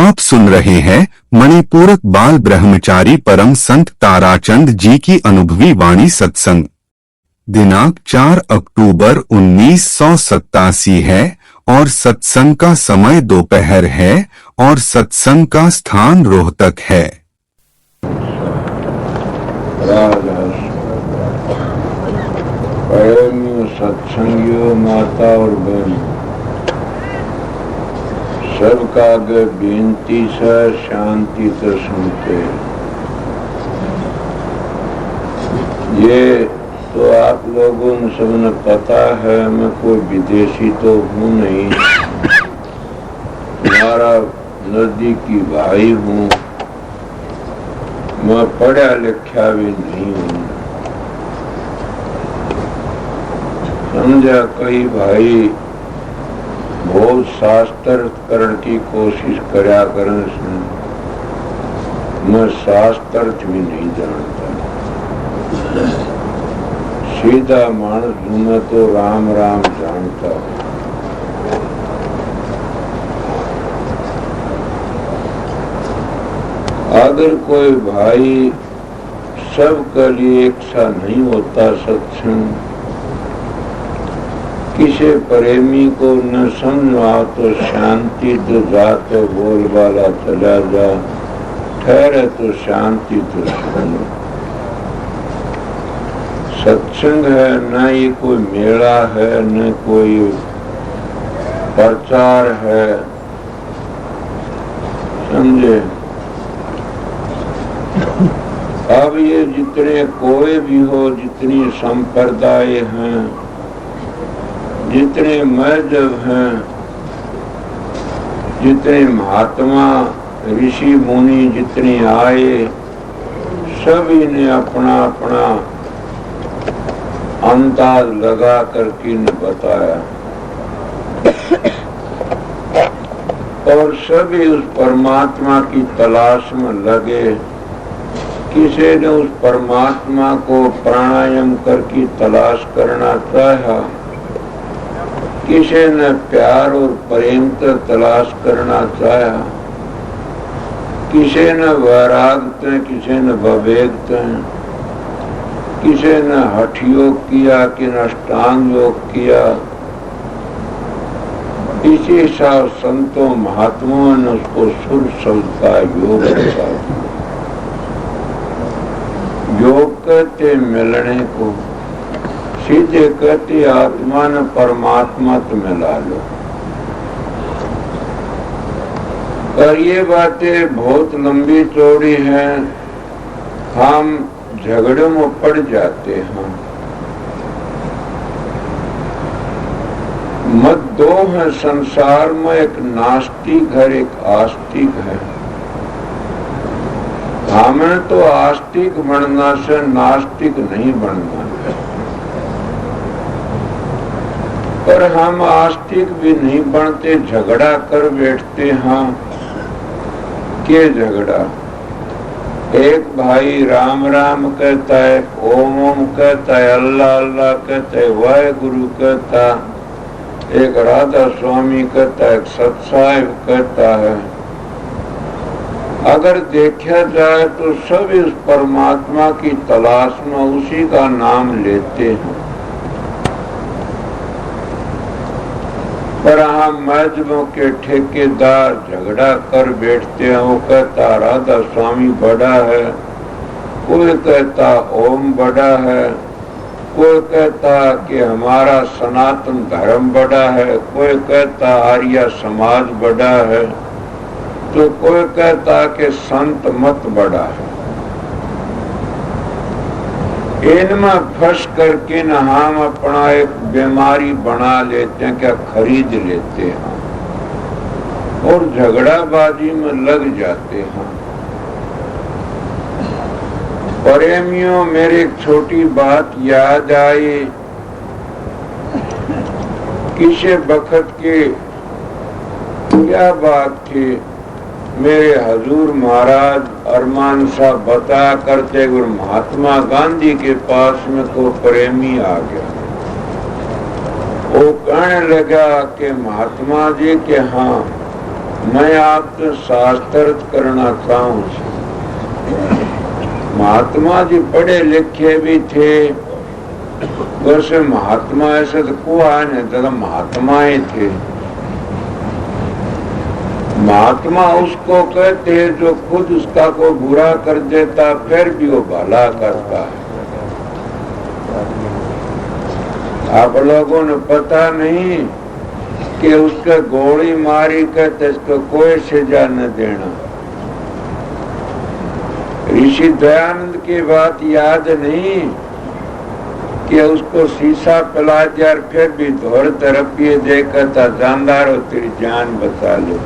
आप सुन रहे हैं मणिपूरक बाल ब्रह्मचारी परम संत ताराचंद जी की अनुभवी वाणी सत्संग। दिनांक 4 अक्टूबर 1987 है और सत्संग का समय दोपहर है और सत्संग का स्थान रोहतक है। सत्संगियों माता और बहन सबका आगे बेनती से शांति से सुनते। ये तो आप लोगों ने सबने पता है, मैं कोई विदेशी तो हूँ नहीं, हमारा नजदीकी भाई हूँ, मैं पढ़ा लिखा भी नहीं हूँ। समझा कई भाई बहुत शास्त्र करण की कोशिश करया करन से मैं शास्त्र भी नहीं जानता, सीधा मानस हूँ मैं तो राम राम जानता हूँ। अगर कोई भाई सबके लिए एक सा नहीं होता सत्संग, किसी प्रेमी को न समझा तो शांति तो जाते बोल वाला चला जा, ठहरे तो शांति तो सुनो। सत्संग है न ये कोई मेला है, न कोई प्रचार है, समझे। अब ये जितने कोई भी हो, जितनी संप्रदाय हैं, जितने मजहब हैं, जितने महात्मा ऋषि मुनि जितने आए, सभी ने अपना अपना अंदाज लगा करके ने बताया और सभी उस परमात्मा की तलाश में लगे। किसी ने उस परमात्मा को प्राणायाम करके तलाश करना चाहा, किसी ने प्यार और प्रेम से तलाश करना चाहा, किसी ने वैराग्य, किसी ने विवेक, किसी ने हठ योग किया, कि अष्टांग योग किया। इसी साथ संतों महात्माओं ने उसको सुर शब्द का योग बता। योग कहते मिलने को, सीधे कहते आत्मा ने परमात्मा तो मिला लो। और ये बातें बहुत लंबी चौड़ी हैं, हम झगड़े में पड़ जाते हैं। मत दो है संसार में, एक नास्तिक है, एक आस्तिक है। हमें तो आस्तिक बनना से नास्तिक नहीं बनना है, पर हम आस्तिक भी नहीं बनते, झगड़ा कर बैठते हैं। के झगड़ा? एक भाई राम राम कहता है, ओम ओम कहता है, अल्लाह अल्लाह कहता है, वाहेगुरु कहता, एक राधा स्वामी कहता है, एक सत्साहिब कहता है। अगर देखा जाए तो सब इस परमात्मा की तलाश में उसी का नाम लेते हैं, पर हम मजहबों के ठेकेदार झगड़ा कर बैठते हैं। वो कहता राधा स्वामी बड़ा है, कोई कहता ओम बड़ा है, कोई कहता कि हमारा सनातन धर्म बड़ा है, कोई कहता आर्य समाज बड़ा है, तो कोई कहता कि संत मत बड़ा है। इनमें फंस करके न हम अपना एक बीमारी बना लेते हैं, क्या खरीद लेते हैं और झगड़ाबाजी में लग जाते हैं। प्रेमियों, मेरी एक छोटी बात याद आई। किसी वक्त की क्या बात थी, मेरे हजूर महाराज अरमान साहब बताया करते, और महात्मा गांधी के पास में को प्रेमी आ गया। वो कहने लगा कि महात्मा जी के हाँ मैं आपसे शास्त्रार्थ करना चाहूं। महात्मा जी पढ़े लिखे भी थे, वैसे महात्मा ऐसे तो कुआ नहीं था, महात्मा ही थे। महात्मा उसको कहते हैं जो खुद उसका को बुरा कर देता फिर भी वो भला करता है। आप लोगों ने पता नहीं कि उसके गोली मारी कहते इसको कोई सजा न देना। ऋषि दयानंद की बात याद नहीं कि उसको शीशा पिला दिया और फिर भी दौड़ते रुपये देकर था जानदार हो तेरी जान बचा लो।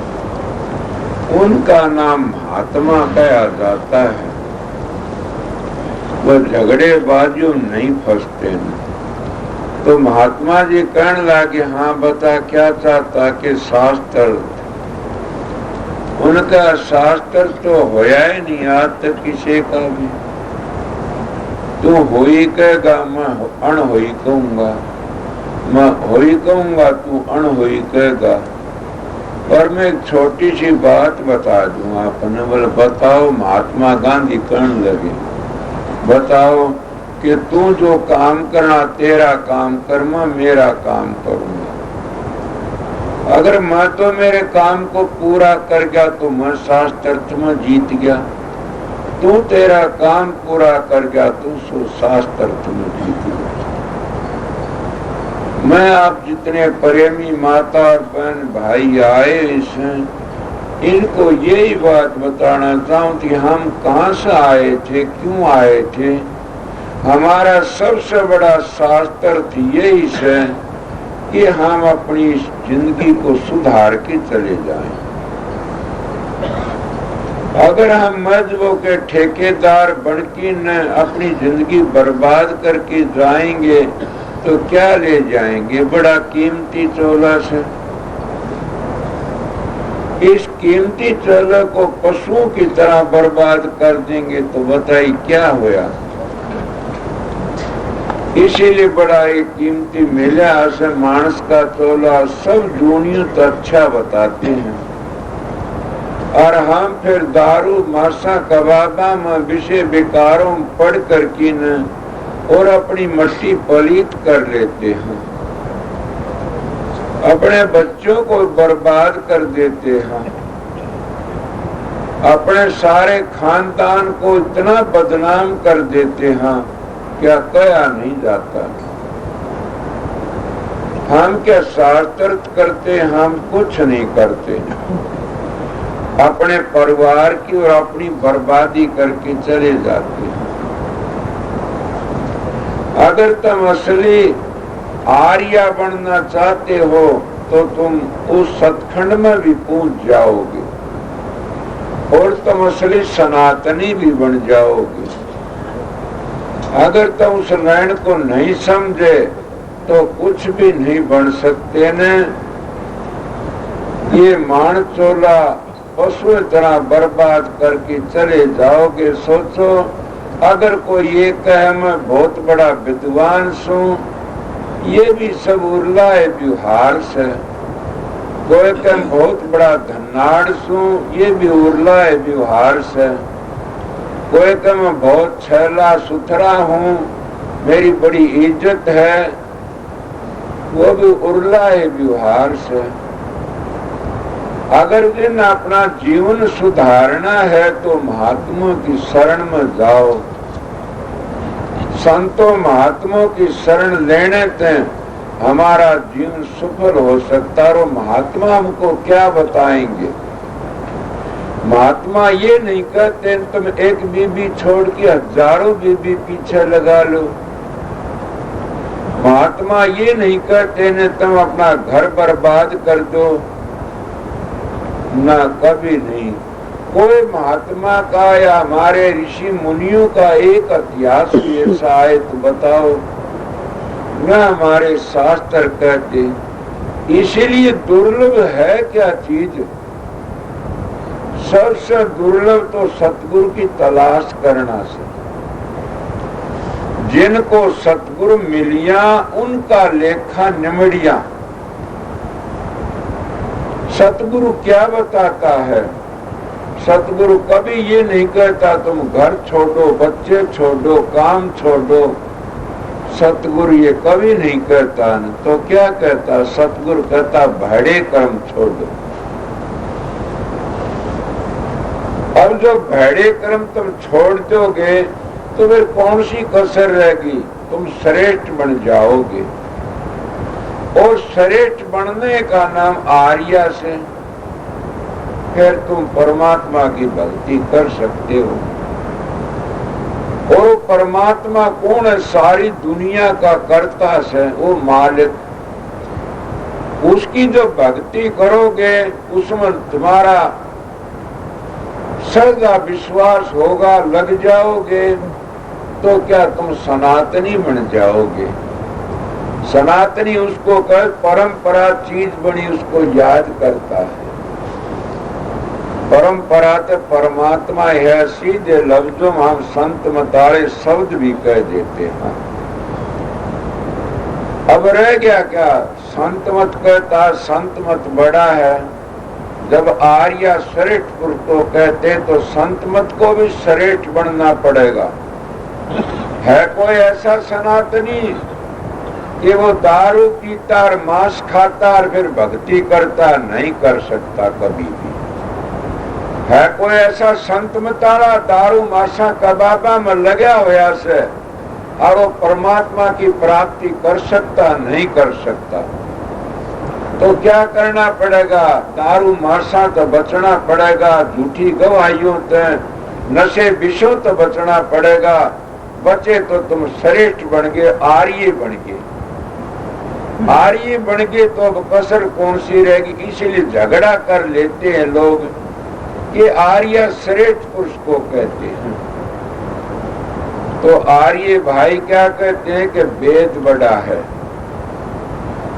उनका नाम महात्मा कहा जाता है। वो झगड़े बाजू नहीं फंसते न। तो महात्मा जी कहने लगे हाँ बता क्या चाहता कि शास्त्र। उनका शास्त्र तो होया ही नहीं आज तक किसी का भी। तू होई कहेगा मैं अण होई कहूंगा, मैं होई कहूंगा तू अण होई कहेगा। पर मैं एक छोटी सी बात बता दूं आपने। बोले बताओ। महात्मा गांधी कहने लगे बताओ कि तू जो काम करना तेरा काम कर, मैं मेरा काम करूंगा। अगर मैं तो मेरे काम को पूरा कर गया तो मैं शास्त्रार्थ में जीत गया। तू तेरा काम पूरा कर गया तो शास्त्रार्थ में जीत गया। मैं आप जितने प्रेमी माता और बहन भाई आए इसमें इनको यही बात बताना चाहूं कि हम कहाँ से आए थे, क्यों आए थे। हमारा सबसे बड़ा शास्त्रार्थ यही है कि हम अपनी जिंदगी को सुधार के चले जाएं। अगर हम मजहबों के ठेकेदार बनके न अपनी जिंदगी बर्बाद करके जाएंगे तो क्या ले जाएंगे। बड़ा कीमती चोला से इस कीमती चोले को पशुओं की तरह बर्बाद कर देंगे तो बताइए क्या होया। इसीलिए बड़ा एक कीमती मिला से मानस का चोला सब जूनियों तो अच्छा बताते हैं। और हम फिर दारू मासा कबाबा में विषय विकारों पढ़ कर की न और अपनी मट्टी पलीत कर लेते हैं। अपने बच्चों को बर्बाद कर देते हैं। अपने सारे खानदान को इतना बदनाम कर देते हैं क्या कहा नहीं जाता। हम क्या शास्त्रार्थ करते, हम कुछ नहीं करते। अपने परिवार की और अपनी बर्बादी करके चले जाते हैं। अगर तुम असली आर्या बनना चाहते हो तो तुम उस सतखंड में भी पहुंच जाओगे और तुम असली सनातनी भी बन जाओगे। अगर तुम उस नैन को नहीं समझे तो कुछ भी नहीं बन सकते न। ये मान चोला पशु तरह बर्बाद करके चले जाओगे। सोचो अगर कोई ये कहे मैं बहुत बड़ा विद्वान हूँ, ये भी सब उर्ला है व्यवहार से। कोई कहे बहुत बड़ा धनाड़ हूँ, ये भी उर्ला है व्यवहार से। कोई कहे मैं बहुत छैला सुथरा हूँ, मेरी बड़ी इज्जत है, वो भी उर्ला है व्यवहार से। अगर जिन अपना जीवन सुधारना है तो महात्माओं की शरण में जाओ। संतों महात्माओं की शरण लेने से हमारा जीवन सफल हो सकता है। और महात्मा हमको क्या बताएंगे। महात्मा ये नहीं कहते तुम एक बीबी छोड़ के हजारों बीबी पीछे लगा लो। महात्मा ये नहीं कहते न तुम अपना घर बर्बाद कर दो, ना कभी नहीं। कोई महात्मा का या हमारे ऋषि मुनियों का एक इतिहास भी ऐसा आए तो बताओ। न हमारे शास्त्र कहते। इसीलिए दुर्लभ है क्या चीज। सबसे दुर्लभ तो सतगुरु की तलाश करना से। जिनको सतगुरु मिलिया उनका लेखा निमड़िया। सतगुरु क्या बताता है? सतगुरु कभी ये नहीं कहता तुम घर छोड़ो, बच्चे छोड़ो, काम छोड़ो। सतगुरु ये कभी नहीं कहता न। तो क्या कहता? सतगुरु कहता भैड़े कर्म छोड़ दो। अब जो भैड़े कर्म तुम छोड़ दोगे तो फिर कौन सी कसर रहेगी? तुम श्रेष्ठ बन जाओगे। और श्रेष्ठ बनने का नाम आर्या से फिर तुम परमात्मा की भक्ति कर सकते हो। और परमात्मा कौन है? सारी दुनिया का कर्ता है, वो मालिक। उसकी जो भक्ति करोगे उसमें तुम्हारा श्रद्धा विश्वास होगा, लग जाओगे तो क्या तुम सनातनी बन जाओगे। सनातनी उसको कह परंपरा चीज बनी, उसको याद करता है। परंपरा तो परमात्मा है। सीधे लफ्जों में हम संत मताड़े शब्द भी कह देते हैं। अब रह गया क्या? संत मत कहता, संत मत बड़ा है। जब आर्या श्रेष्ठ पुरुष को कहते तो संत मत को भी श्रेष्ठ बनना पड़ेगा। है कोई ऐसा सनातनी कि वो दारू पीता और मांस खाता और फिर भक्ति करता? नहीं कर सकता कभी भी। है कोई ऐसा संत मताड़ा दारू माशा कबाबा में लगा हुआ से और वो परमात्मा की प्राप्ति कर सकता? नहीं कर सकता। तो क्या करना पड़ेगा? दारू माशा तो बचना पड़ेगा, झूठी गवाहियों से नशे विषयों तो बचना पड़ेगा। बचे तो तुम श्रेष्ठ बन गए, आर्य बन गए। आर्य बन गए तो अब कसर कौन सी रहेगी? इसीलिए झगड़ा कर लेते हैं लोग कि आर्य श्रेष्ठ पुरुष को कहते हैं। तो आर्य भाई क्या कहते हैं कि वेद बड़ा है।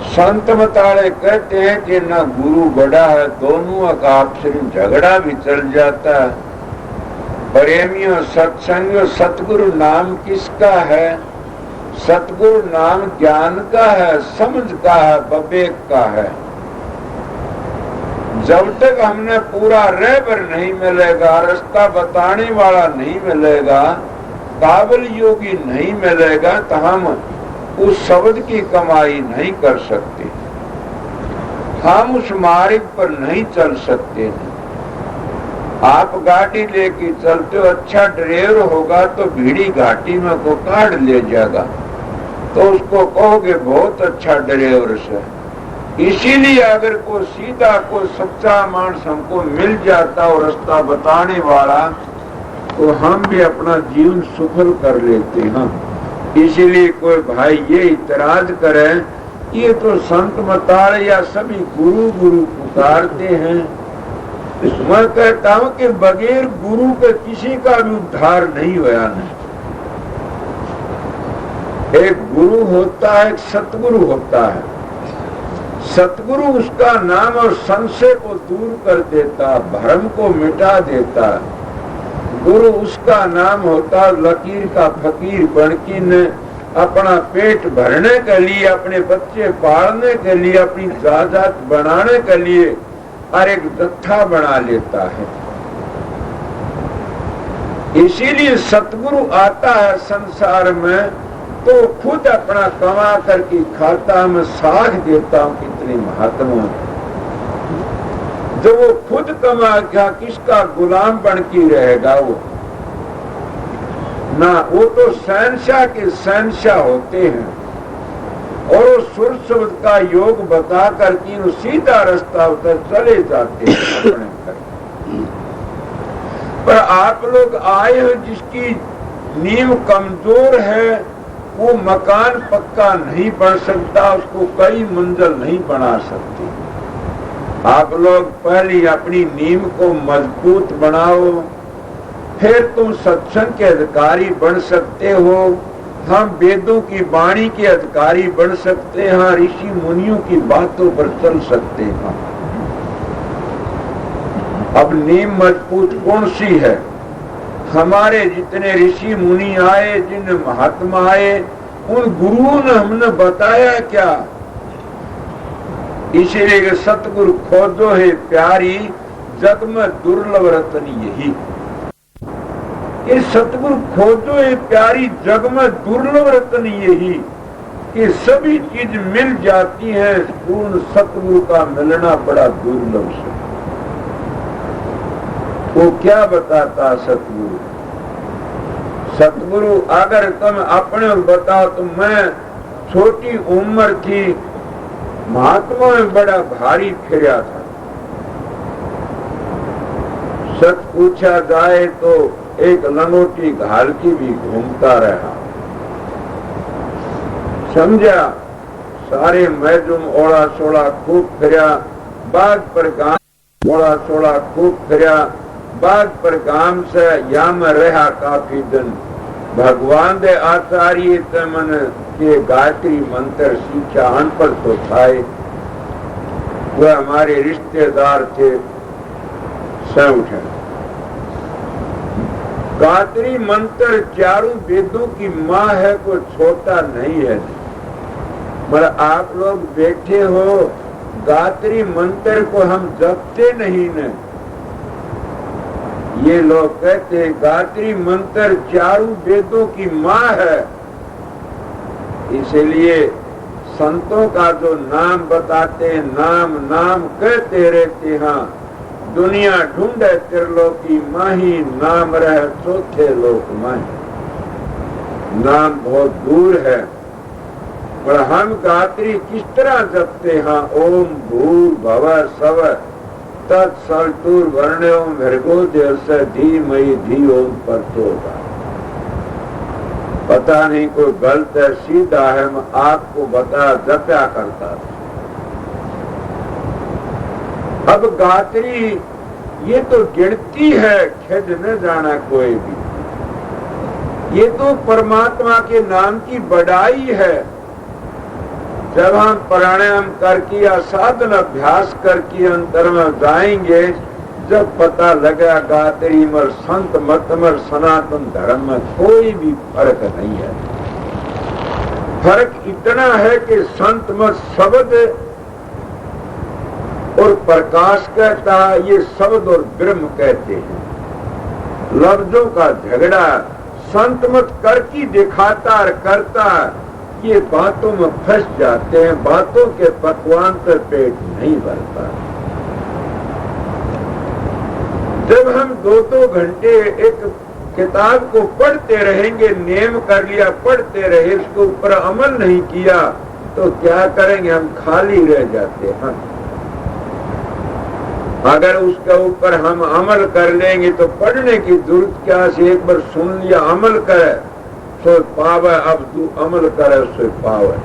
संत मताड़े कहते हैं कि न गुरु बड़ा है। दोनों का आपस में झगड़ा भी चल जाता है। प्रेमियों सत्संगियों, सतगुरु नाम किसका है? सतगुरु नाम ज्ञान का है, समझ का है, विवेक का है। जब तक हमने पूरा रहबर नहीं मिलेगा, रास्ता बताने वाला नहीं मिलेगा, काबिल योगी नहीं मिलेगा, तो हम उस शब्द की कमाई नहीं कर सकते। हम उस मार्ग पर नहीं चल सकते। आप गाड़ी लेके चलते हो, अच्छा ड्राइवर होगा तो भीड़ी घाटी में को काट ले जाएगा, तो उसको कहोगे बहुत अच्छा ड्राइवर से। इसीलिए अगर कोई सीधा कोई सच्चा मानस हमको मिल जाता और रास्ता बताने वाला, तो हम भी अपना जीवन सफल कर लेते हैं। इसीलिए कोई भाई ये इतराज करे, ये तो संत मताड़े या सभी गुरु गुरु पुकारते हैं। मैं कहता हूं कि बगैर गुरु के किसी का भी उद्धार नहीं हुआ। नहीं, एक गुरु होता है, एक सतगुरु होता है। सतगुरु उसका नाम और संशय को दूर कर देता, भ्रम को मिटा देता। गुरु उसका नाम होता लकीर का फकीर बनकी ने अपना पेट भरने के लिए, अपने बच्चे पालने के लिए, अपनी जायदाद बनाने के लिए और एक जत्था बना लेता है। इसीलिए सतगुरु आता है संसार में तो खुद अपना कमा करके खाता, में साख देता हूं कितनी महात्मा। जो वो खुद कमा क्या किसका गुलाम बन के रहेगा? वो ना, वो तो शहंशाह के शहंशाह होते हैं और वो सुर शब्द का योग बता करके वो सीधा रास्ता उतर चले जाते हैं अपने घर। पर आप लोग आए हो जिसकी नींव कमजोर है, वो मकान पक्का नहीं बन सकता, उसको कई मंजिल नहीं बना सकते। आप लोग पहले अपनी नींव को मजबूत बनाओ, फिर तुम सत्संग के अधिकारी बन सकते हो। हम वेदों की वाणी के अधिकारी बन सकते हैं, ऋषि मुनियों की बातों पर चल सकते हैं। अब नींव मजबूत कौन सी है? हमारे जितने ऋषि मुनि आए, जिन महात्मा आए, उन गुरुओं ने हमने बताया क्या इसीलिए सतगुरु खोजो है प्यारी, जग में दुर्लभ रतन यही। ये सतगुरु खोजो है प्यारी, जग में दुर्लभ रतन यही, कि सभी चीज मिल जाती है, पूर्ण सतगुरु का मिलना बड़ा दुर्लभ है। वो क्या बताता सतगुरु? सतगुरु अगर तुम अपने बताओ तो मैं छोटी उम्र थी, महात्मा में बड़ा भारी फिरा था। सच पूछा जाए तो एक लंगोटी घाल की भी घूमता रहा, समझा। सारे मैजुम ओड़ा सोड़ा खूब फिरा, बाग पर गांव ओड़ा सोड़ा खूब फिरा, बाग पर गांव से या में रहा काफी दिन। भगवान दे आचार्य तमन के गायत्री मंत्र सीखा, अनपढ़ तो थाए, वह हमारे रिश्तेदार थे। उठे गायत्री मंत्र चारों वेदों की माँ है, कोई छोटा नहीं है। पर आप लोग बैठे हो, गायत्री मंत्र को हम जपते नहीं न। ये लोग कहते गायत्री मंत्र चारों वेदों की माँ है, इसलिए संतों का जो नाम बताते, नाम नाम कहते रहते हैं। दुनिया ढूंढे त्रिलोकी माही, नाम रहे चौथे लोक माही। नाम बहुत दूर है, पर हम गायत्री किस तरह जपते हैं? ओम भूर भव स्व तत्सवितुर वरेण्यं भर्गो देवस्य धीमहि धियो यो न प्रचोदयात्। पता नहीं कोई गलत है सीधा है, मैं आपको बता जपया करता था। अब गायत्री ये तो गिनती है, खिज न जाना कोई भी। ये तो परमात्मा के नाम की बढ़ाई है। जब हम प्राणायाम करके या साधन अभ्यास करके अंतर में जाएंगे, जब पता लगा गायत्री में संत मत में सनातन धर्म में कोई भी फर्क नहीं है। फर्क इतना है कि संत मत शब्द और प्रकाश कहता है, ये शब्द और ब्रह्म कहते हैं। लफ्जों का झगड़ा संत मत करके दिखाता और करता, ये बातों में फंस जाते हैं। बातों के पकवान पर पेट नहीं भरता। जब हम 2-2 घंटे एक किताब को पढ़ते रहेंगे, नेम कर लिया, पढ़ते रहे, उसके ऊपर अमल नहीं किया, तो क्या करेंगे? हम खाली रह जाते हैं। अगर उसके ऊपर हम अमल कर लेंगे तो पढ़ने की जरूरत क्या? से एक बार सुन लिया, अमल करे सो पावे, अब तू अमल करे सो पावे।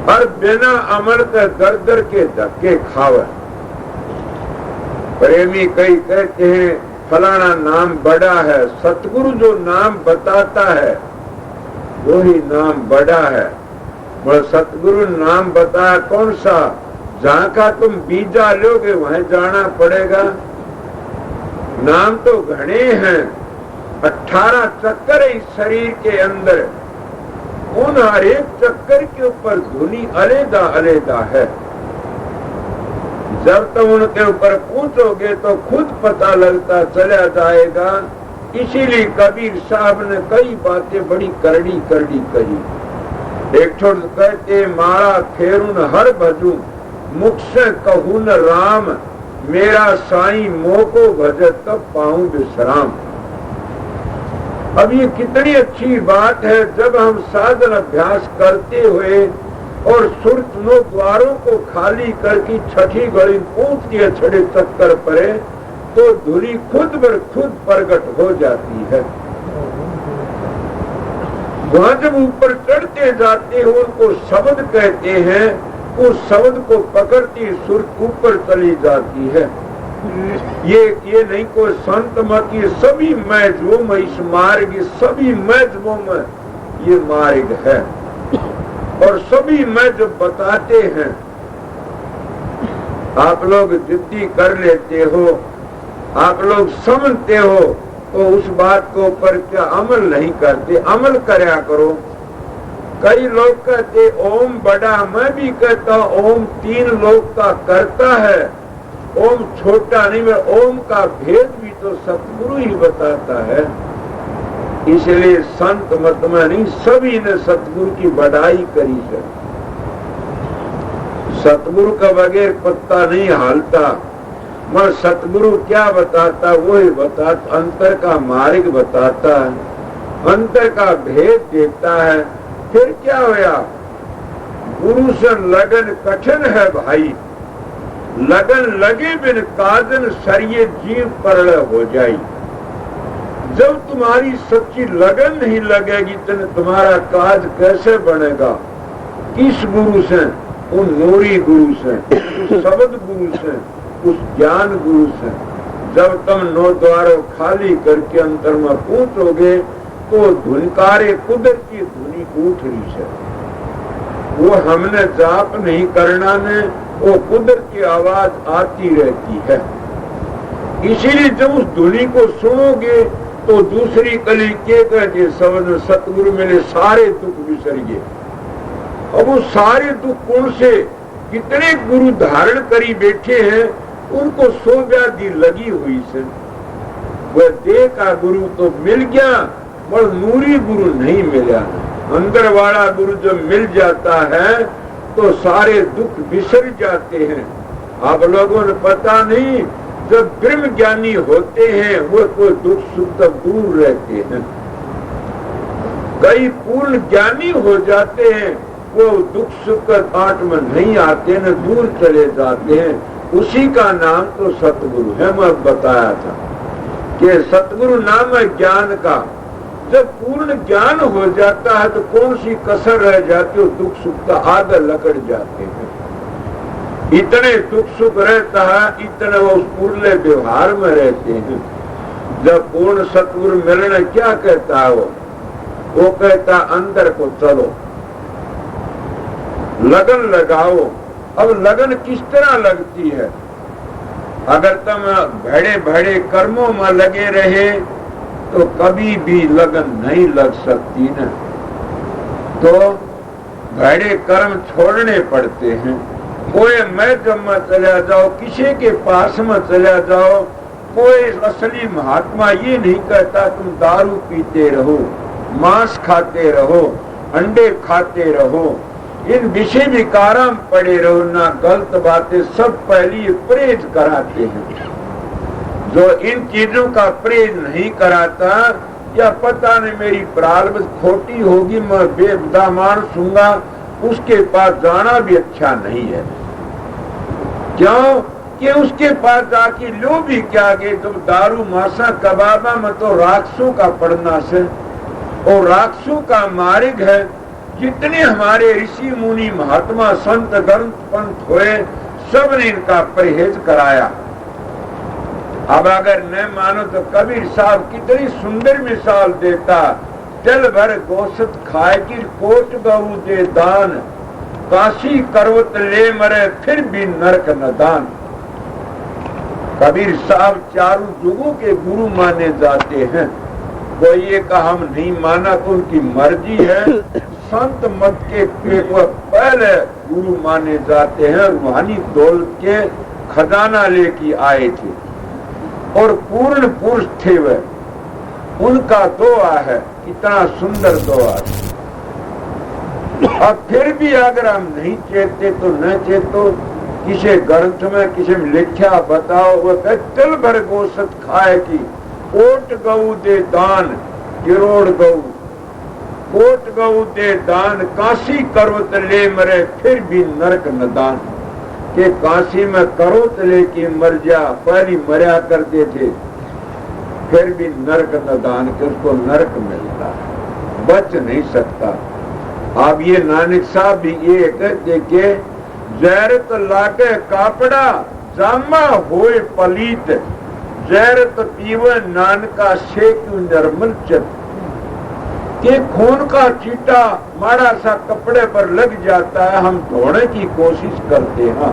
और बिना अमल के दर दर के धक्के खावे। प्रेमी कई कहते हैं फलाना नाम बड़ा है, सतगुरु जो नाम बताता है वही नाम बड़ा है। वह सतगुरु नाम बताया कौन सा? जहाँ का तुम बीजा लोगे वहीं जाना पड़ेगा। नाम तो घने हैं, 18 चक्कर है इस शरीर के अंदर। उन हर एक चक्कर के ऊपर धुनी अलग अलग है। जब तुम उनके ऊपर पूछोगे तो खुद पता लगता चला जाएगा। इसीलिए कबीर साहब ने कई बातें बड़ी करड़ी करड़ी कही। एक छोड़ कहते मारा फेरून हर भजू, मुख से कहूं न राम, मेरा साईं मोको भजत तब पाऊं विश्राम। अब ये कितनी अच्छी बात है। जब हम साधन अभ्यास करते हुए और सुरतनो द्वारों को खाली करके छठी घड़ी पूछ दिए छड़े चक्कर पड़े, तो धुरी खुद बर खुद प्रकट हो जाती है। वहां जब ऊपर चढ़ते जाते हैं उनको शब्द कहते हैं। उस शब्द को पकड़ती सुरत ऊपर चली जाती है। ये नहीं कोई संत मत, ये सभी मैजों में इस मार्ग, सभी मैजों में ये मार्ग है। और सभी मैं जो बताते हैं, आप लोग जिद्दी कर लेते हो, आप लोग समझते हो, तो उस बात को ऊपर क्या अमल नहीं करते? अमल करया करो। कई लोग कहते ओम बड़ा, मैं भी कहता हूं ओम 3 लोक का करता है, ओम छोटा नहीं। मैं ओम का भेद भी तो सतगुरु ही बताता है। इसलिए संत मत में नहीं, सभी ने सतगुरु की बढ़ाई करी है। सतगुरु का बगैर पत्ता नहीं हालता। मगर सतगुरु क्या बताता, वही बताता, अंतर का मार्ग बताता है, अंतर का भेद देता है। फिर क्या होया, गुरु से लगन कठिन है भाई, लगन लगे बिन काजन सरिये जीव परल हो जाई। जब तुम्हारी सच्ची लगन नहीं लगेगी तो तुम्हारा काज कैसे बनेगा? किस गुरु से? उन नूरी गुरु से, उस शब्द गुरु से, उस ज्ञान गुरु से। जब तुम 9 द्वारों खाली करके अंतर में पहुंचोगे तो धुनकारे कुदरत की धुनी उठ रही है। वो हमने जाप नहीं करना ने, वो कुदरत की आवाज आती रहती है। इसीलिए जब उस धुनी को सुनोगे तो दूसरी कली के कहते समझ सतगुरु मिले सारे दुख बिसर गए। अब वो सारे दुख कौन से? कितने गुरु धारण करी बैठे हैं, उनको 100 व्याधि लगी हुई से। वह देह का गुरु तो मिल गया, पर नूरी गुरु नहीं मिला। अंदर वाला गुरु जब मिल जाता है तो सारे दुख बिसर जाते हैं। आप लोगों ने पता नहीं, जब ब्रह्म ज्ञानी होते हैं वो कोई दुख सुख तक दूर रहते हैं। कई पूर्ण ज्ञानी हो जाते हैं, वो दुख सुख का कांट में नहीं आते न, दूर चले जाते हैं। उसी का नाम तो सतगुरु है। मैं बताया था कि सतगुरु नाम है ज्ञान का। जब पूर्ण ज्ञान हो जाता है तो कौन सी कसर रह जाती है? दुख सुख का आदर लकड़ जाते हैं। इतने दुख सुख रहता है, इतने वो उस पूर्ण व्यवहार में रहते हैं। जब पूर्ण सतगुरु मिलने क्या कहता है वो कहता अंदर को चलो, लगन लगाओ। अब लगन किस तरह लगती है? अगर तुम भड़े भड़े कर्मों में लगे रहे तो कभी भी लगन नहीं लग सकती न। तो भड़े कर्म छोड़ने पड़ते हैं। कोई मैदान में चला जाओ, किसी के पास में चला जाओ, कोई असली महात्मा ये नहीं कहता तुम दारू पीते रहो, मांस खाते रहो, अंडे खाते रहो, इन विषय विकारों में पड़े रहो, ना गलत बातें। सब पहले परहेज कराते हैं। जो इन चीजों का परहेज नहीं कराता, या पता नहीं मेरी प्रारब्ध खोटी होगी, मैं बेवदा मानूंगा, उसके पास जाना भी अच्छा नहीं है। क्यों कि उसके पास जाके लो भी क्या गए? तुम दारू मांसा कबाबा में तो राक्षसों का पड़ना से, और राक्षसों का मार्ग है। जितने हमारे ऋषि मुनि महात्मा संत ग्रंथ पंथ हुए, सब ने इनका परहेज कराया। अब अगर न मानो तो कबीर साहब कितनी सुंदर मिसाल देता, जल भर गोशत खाए की कोट गऊ दे दान, काशी करवत ले मरे फिर भी नरक न दान। कबीर साहब चारों युगों के गुरु माने जाते हैं। कोई ये कहा हम नहीं माना तो उनकी मर्जी है। संत मत के पहले गुरु माने जाते हैं। रूहानी दौलत के खजाना लेके आए थे और पूर्ण पुरुष थे वे। उनका दुआ है, इतना सुंदर दुआ है। अब फिर भी अगर हम नहीं चेतते तो न चेतो। किसी ग्रंथ में किसी में लिखा बताओ, वो तिल भर गोशत खाए की कोट गऊ दे दान, किरोड़ गऊ कोट गऊ दे दान, काशी करोत ले मरे फिर भी नरक न दान। के काशी में करोत लेके मर जा, पहली मर्या करते थे, फिर भी नरक न दान के उसको नरक मिलता, बच नहीं सकता। अब ये नानक साहब भी ये कहते के जैरत लागे कापड़ा जामा होए पलीत, जैरत पीवे नानका शेक निर्मल चित। के खून का चीटा माड़ा सा कपड़े पर लग जाता है, हम धोने की कोशिश करते हैं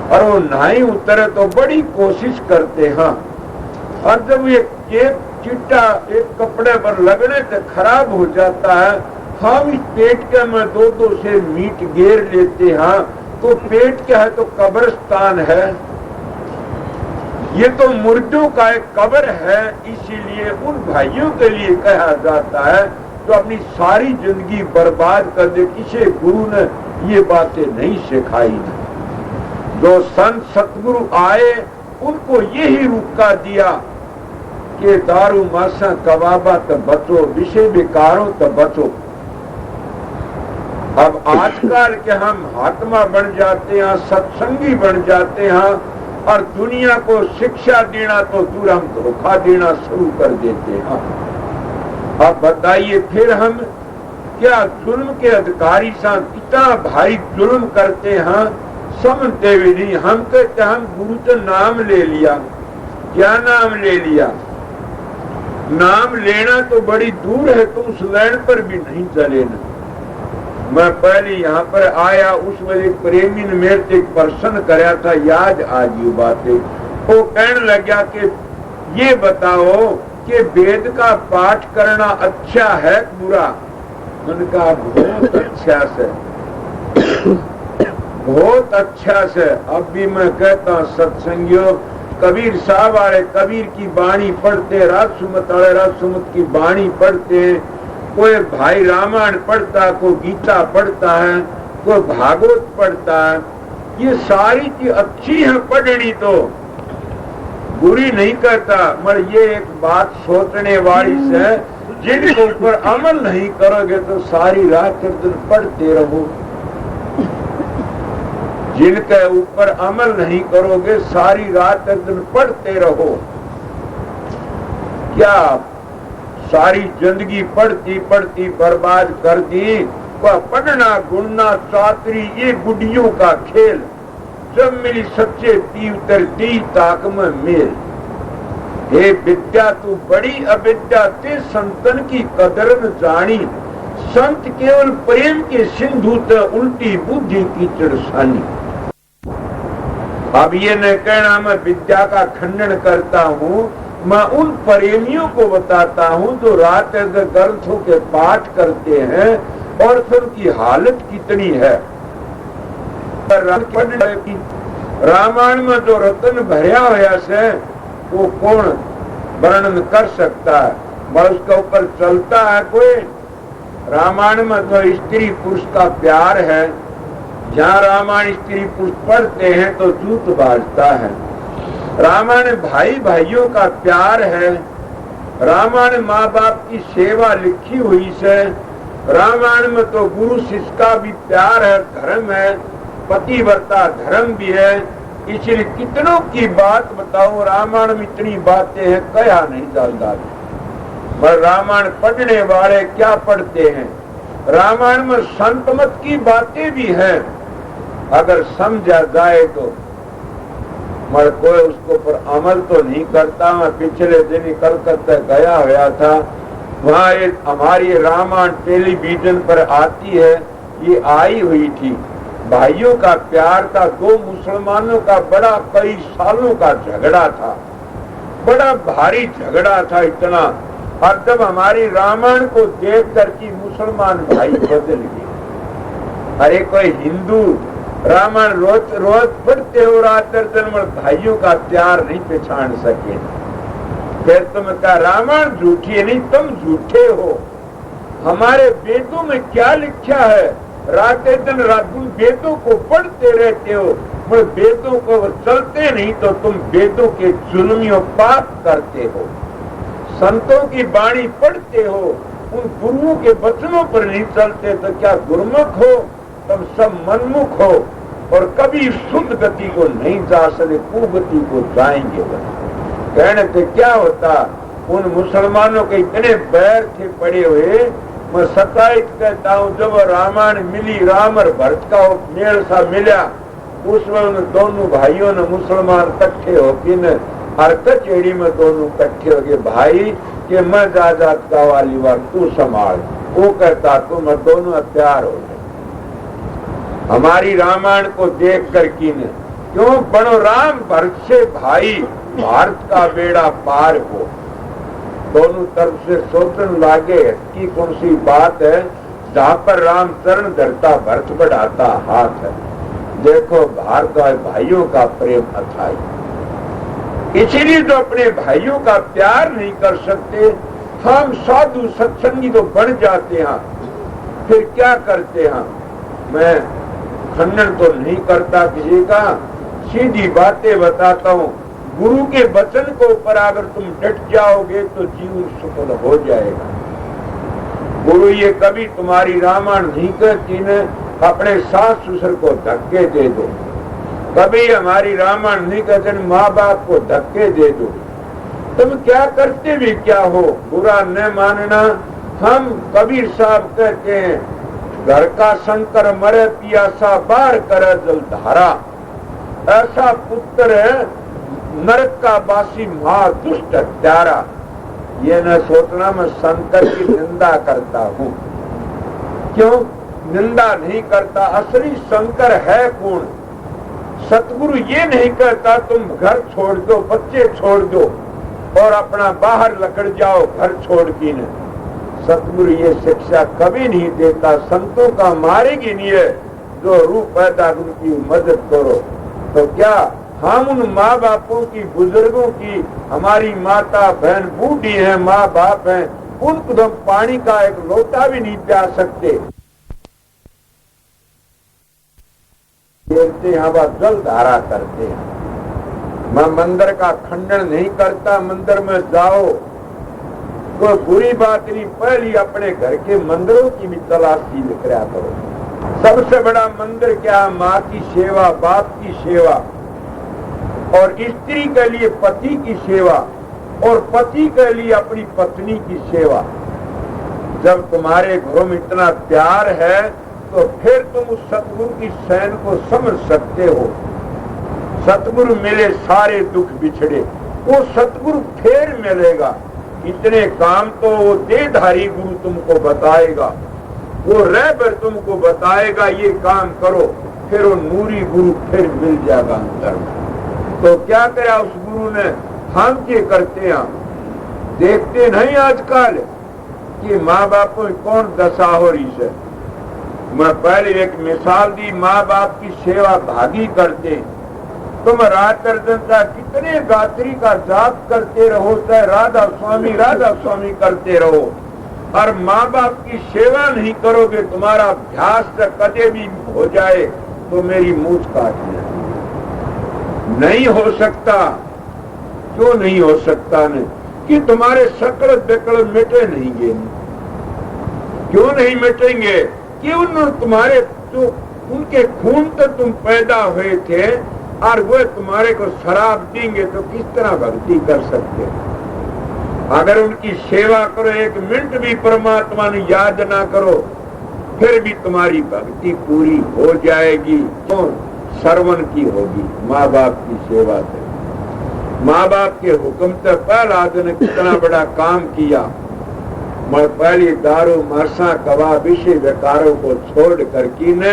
और वो नहीं उतरे तो बड़ी कोशिश करते हैं। और जब ये एक चीटा एक कपड़े पर लगने से खराब हो जाता है, हम इस पेट के में दो दो से मीट घेर लेते हैं, तो पेट क्या है? तो कब्रिस्तान है, ये तो मुर्दों का एक कब्र है। इसीलिए उन भाइयों के लिए कहा जाता है जो अपनी सारी जिंदगी बर्बाद कर दे, किसी गुरु ने ये बातें नहीं सिखाई। जो संत सतगुरु आए उनको यही रुका दिया कि दारू मासा कबाबा तो बचो, विषय विकारों तो बचो। अब आजकल के हम महात्मा बन जाते हैं, सत्संगी बन जाते हैं, और दुनिया को शिक्षा देना तो दूर, हम धोखा देना शुरू कर देते हैं। अब बताइए फिर हम क्या जुल्म के अधिकारी साथ इतना भारी जुल्म करते हैं, समझते भी नहीं। हम कहते हम गुरु तो नाम ले लिया, क्या नाम ले लिया? नाम लेना तो बड़ी दूर है, तुम उस लाइन पर भी नहीं चले ना। मैं पहले यहाँ पर आया, उस वजह प्रेमी ने मेरे से एक प्रश्न कराया था, याद आज ये बातें। वो कहने लगा कि ये बताओ कि वेद का पाठ करना अच्छा है बुरा? मैंने कहा बहुत अच्छा से, बहुत अच्छा से। अब भी मैं कहता हूँ सत्संगियों, कबीर साहब वाले कबीर की बाणी पढ़ते, राजसुमत वाले राजसुमत की बाणी पढ़ते, कोई भाई रामायण पढ़ता, कोई गीता पढ़ता है, कोई भागवत पढ़ता है। ये सारी चीज अच्छी है पढ़नी, तो बुरी नहीं करता, मगर ये एक बात सोचने वाली से, जिनके ऊपर अमल नहीं करोगे तो सारी रात दिन पढ़ते रहो। जिनके ऊपर अमल नहीं करोगे सारी रात दिन पढ़ते रहो। क्या सारी जिंदगी पढ़ती पढ़ती बर्बाद कर दी? वह पढ़ना गुणना चातरी ये गुडियों का खेल, जब मिली सच्चे पीव तरती ताक में मेल। हे विद्या तू बड़ी अविद्या ते संतन की कदर न जानी, संत केवल प्रेम के सिंधु ते उल्टी बुद्धि की चिड़सानी। अब ये न कहना मैं विद्या का खंडन करता हूँ, मैं उन प्रेमियों को बताता हूँ जो रात ग्रंथों के पाठ करते हैं और फिर उनकी हालत कितनी है। रामायण में जो रतन भरिया हुआ से वो कौन वर्णन कर सकता है? बस उसके ऊपर चलता है कोई? रामायण में तो स्त्री पुरुष का प्यार है, जहाँ रामायण स्त्री पुरुष पढ़ते हैं तो जूत बाजता है। रामायण भाई भाइयों का प्यार है, रामायण माँ बाप की सेवा लिखी हुई से, रामायण में तो गुरु शिष्य का भी प्यार है, धर्म है, पतिव्रता धर्म भी है। इसलिए कितनों की बात बताओ, रामायण में इतनी बातें हैं कया नहीं डालता। पर रामायण पढ़ने वाले क्या पढ़ते हैं? रामायण में संत मत की बातें भी हैं, अगर समझा जाए तो, मगर कोई उसको पर अमल तो नहीं करता। मैं पिछले दिन ही कलकत्ता गया हुआ था, वहाँ एक हमारी रामायण टेलीविजन पर आती है, ये आई हुई थी। भाइयों का प्यार था, दो मुसलमानों का बड़ा कई सालों का झगड़ा था, बड़ा भारी झगड़ा था इतना। और जब हमारी रामायण को देख कर की मुसलमान भाई बदल गए। अरे कोई हिंदू रामायण रोज रोज पढ़ते हो रात दिन, भाइयों का प्यार नहीं पहचान सके। फिर तुम कहा रामायण झूठी है? नहीं, तुम झूठे हो। हमारे वेदों में क्या लिखा है? रात दिन तुम वेदों को पढ़ते रहते हो, मगर वेदों को चलते नहीं तो तुम वेदों के जुल्मियों पाप करते हो। संतों की वाणी पढ़ते हो, उन गुरुओं के वचनों पर नहीं चलते तो क्या गुरुमुख हो? तुम सब मनमुख हो और कभी शुद्ध गति को नहीं जा सकते, कुगति को जाएंगे। कहने से क्या होता? उन मुसलमानों के इतने बैर थे पड़े हुए। मैं सताइत कहता हूँ, जब रामायण मिली, राम और भरत का मेल सा मिला, उसमें उन दोनों भाइयों ने मुसलमान इकट्ठे होकर हर कचेड़ी में दोनों इकट्ठे हो गए। भाई कि मैं जात का वाली बात तू संभाल, वो कहता तुम दोनों प्यार हो गए। हमारी रामायण को देख कर कीने क्यों बनो राम भरत से भाई, भारत का बेड़ा पार हो। दोनों तरफ से सोचने लागे कि कौन सी बात है। जहां पर राम चरण धरता भरत बढ़ाता हाथ है। देखो भारत भाइयों का प्रेम अथाई। इसीलिए तो अपने भाइयों का प्यार नहीं कर सकते, हम साधु सत्संगी तो बन जाते हैं, फिर क्या करते हैं। मैं खंडन तो नहीं करता किसी का, सीधी बातें बताता हूं। गुरु के वचन को ऊपर अगर तुम डट जाओगे तो जीवन सफल हो जाएगा। गुरु ये कभी तुम्हारी रामायण नहीं कहती न अपने सास ससुर को धक्के दे दो, कभी हमारी रामायण नहीं कहते माँ बाप को धक्के दे दो। तुम क्या करते भी क्या हो, बुरा न मानना। हम कबीर साहब कहते हैं घर का शंकर मरे पियासा बार करे जल धारा। ऐसा पुत्र है नरक का बासी महा दुष्ट हत्यारा। ये न सोचना मैं शंकर की निंदा करता हूँ, क्यों निंदा नहीं करता। असली शंकर है कौन? सतगुरु ये नहीं कहता तुम घर छोड़ दो, बच्चे छोड़ दो और अपना बाहर लकड़ जाओ घर छोड़ के न। सतगुरु ये शिक्षा कभी नहीं देता। संतों का मार्ग ही नहीं है जो रूप पैदा उनकी मदद करो। तो क्या हम उन माँ बापों की, बुजुर्गों की, हमारी माता बहन बूढ़ी है, माँ बाप हैं, उनको तो हम पानी का एक लोटा भी नहीं प्या सकते। देखते हैं वह जल धारा करते हैं। मैं मंदिर का खंडन नहीं करता, मंदिर में जाओ कोई बुरी बात नहीं, पहले अपने घर के मंदिरों की भी तलाशी निकला करो। सबसे बड़ा मंदिर क्या? माँ की सेवा, बाप की सेवा, और स्त्री के लिए पति की सेवा, और पति के लिए अपनी पत्नी की सेवा। जब तुम्हारे घरों में इतना प्यार है तो फिर तुम उस सतगुरु की शैन को समझ सकते हो। सतगुरु मिले सारे दुख बिछड़े, वो सतगुरु फिर मिलेगा। इतने काम तो वो देहधारी गुरु तुमको बताएगा, वो रहबर तुमको बताएगा ये काम करो, फिर वो नूरी गुरु फिर मिल जाएगा अंदर में। तो क्या करा उस गुरु ने? हम क्या करते हैं देखते नहीं आजकल कि माँ बाप को कौन दशा हो रही है। मैं पहले एक मिसाल दी, माँ बाप की सेवा भागी करते। तुम रात जनता कितने गायत्री का जाप करते रहो, चाहे राधा स्वामी करते रहो, और माँ बाप की सेवा नहीं करोगे, तुम्हारा अभ्यास कदे भी हो जाए तो मेरी मूछ काटना नहीं हो सकता। क्यों नहीं हो सकता ने? कि तुम्हारे शकल बेकल मिटे नहीं गे। क्यों नहीं मिटेंगे? कि उन तुम्हारे तो उनके खून तो तुम पैदा हुए थे और वो तुम्हारे को शराब देंगे तो किस तरह भक्ति कर सकते? अगर उनकी सेवा करो, एक मिनट भी परमात्मा ने याद ना करो, फिर भी तुम्हारी भक्ति पूरी हो जाएगी। तो श्रवण की होगी माँ बाप की सेवा से। माँ बाप के हुक्म से पहला दिन कितना बड़ा काम किया। मैं पहली दारू मरसा कवा विषय विकारों को छोड़ कर की ने,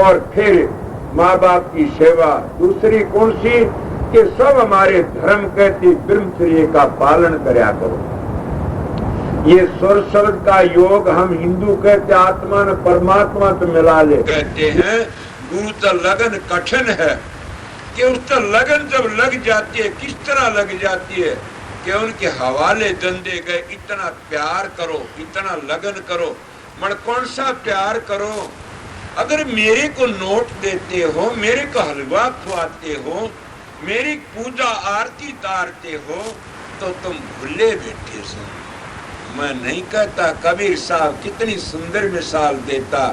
और फिर माँ बाप की सेवा। दूसरी कौन सी? कि सब हमारे धर्म कहती ब्रह्मचर्य का पालन करया करो। ये स्वर शब्द का योग हम हिंदू कहते आत्मा ने परमात्मा तो मिला ले कहते हैं। गुरु तो लगन कठिन है कि उस तो लगन जब लग जाती है, किस तरह लग जाती है कि उनके हवाले धंधे गए। इतना प्यार करो, इतना लगन करो। मन कौन सा प्यार करो? अगर मेरे को नोट देते हो, मेरे को हलवा खुआते हो, मेरी पूजा आरती तारते हो, तो तुम भूले बैठे हो। मैं नहीं कहता, कबीर साहब कितनी सुंदर मिसाल देता।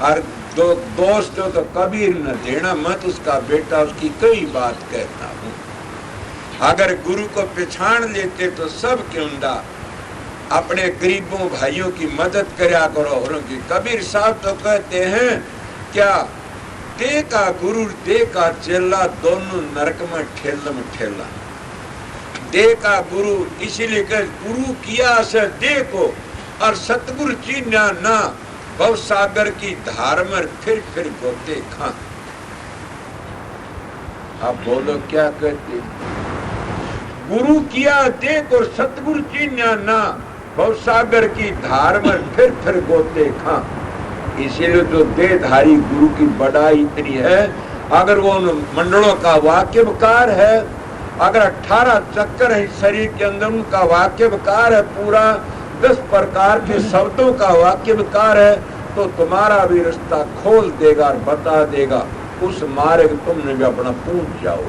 और दोस्त जो तो कबीर न देना मत उसका बेटा, उसकी कई बात कहता हूँ। अगर गुरु को पहचान लेते तो सब क्यों ना अपने गरीबों भाइयों की मदद करया करो। और कबीर साहब तो कहते हैं क्या, दे का गुरु दे का चेला, दोनों नरक में ठेला। दे का गुरु इसीलिए कह गुरु किया से दे को, और सतगुरु चीन्या ना भव सागर की धार में फिर गोते खा। अब बोलो क्या कहते? गुरु किया देख और सतगुरु चीन्या ना भव सागर की धार में फिर गोते खा। इसीलिए जो देहधारी गुरु की बड़ाई इतनी है, अगर वो उन मंडलों का वाक्यकार है, अगर 18 चक्कर है शरीर के अंदर, उनका वाक्यकार है, पूरा 10 प्रकार के शब्दों का वाक्यकार है, तो तुम्हारा भी रास्ता खोल देगा और बता देगा, उस मार्ग तुमने भी अपना पूछ जाओ।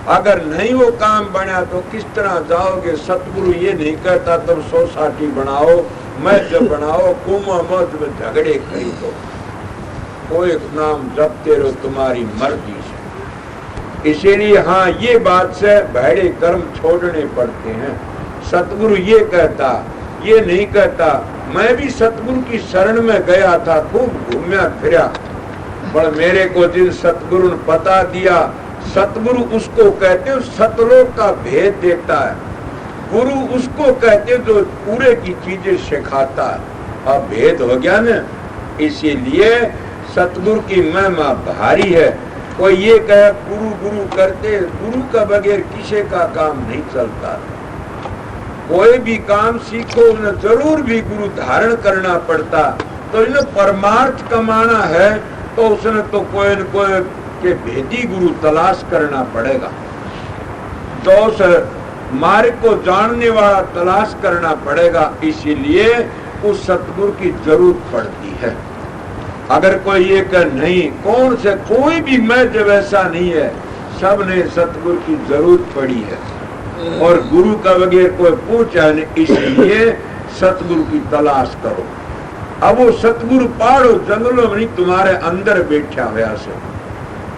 अगर नहीं वो काम बना तो किस तरह जाओगे? सतगुरु ये नहीं कहता तुम सोसाइटी बनाओ, मैच बनाओ, कुमा मौज में झगड़े करी दो, कोई नाम जपते रहो तुम्हारी मर्जी से। इसीलिए हाँ, ये बात से भैड़े कर्म छोड़ने पड़ते हैं। सतगुरु ये कहता, ये नहीं कहता। मैं भी सतगुरु की शरण में गया था, खूब घूमया फिरा, पर मेरे को जिन सतगुरु ने पता दिया, सतगुरु उसको कहते हैं सतलोक का भेद देता है। गुरु उसको कहते हैं जो पूरे की चीजें सिखाता है। अब भेद हो गया ना, इसीलिए सतगुरु की महिमा भारी है। कोई ये कहे गुरु गुरु करते, गुरु का बगैर किसी का काम नहीं चलता। कोई भी काम सीखो उन्हें जरूर भी गुरु धारण करना पड़ता। तो इन्हें परमार्थ कमाना है तो उसने तो कोई न कोई के भेदी गुरु तलाश करना पड़ेगा, तो उस मार्ग को जानने वाला तलाश करना पड़ेगा। इसीलिए उस सतगुरु की जरूरत पड़ती है। अगर कोई ये कह नहीं, कौन से कोई भी मैं जब ऐसा नहीं है, सब ने सतगुरु की जरूरत पड़ी है और गुरु का बगैर कोई पूछा नहीं। इसलिए सतगुरु की तलाश करो। अब वो सतगुरु पहाड़ों जंगलों में नहीं, तुम्हारे अंदर बैठा हुआ से।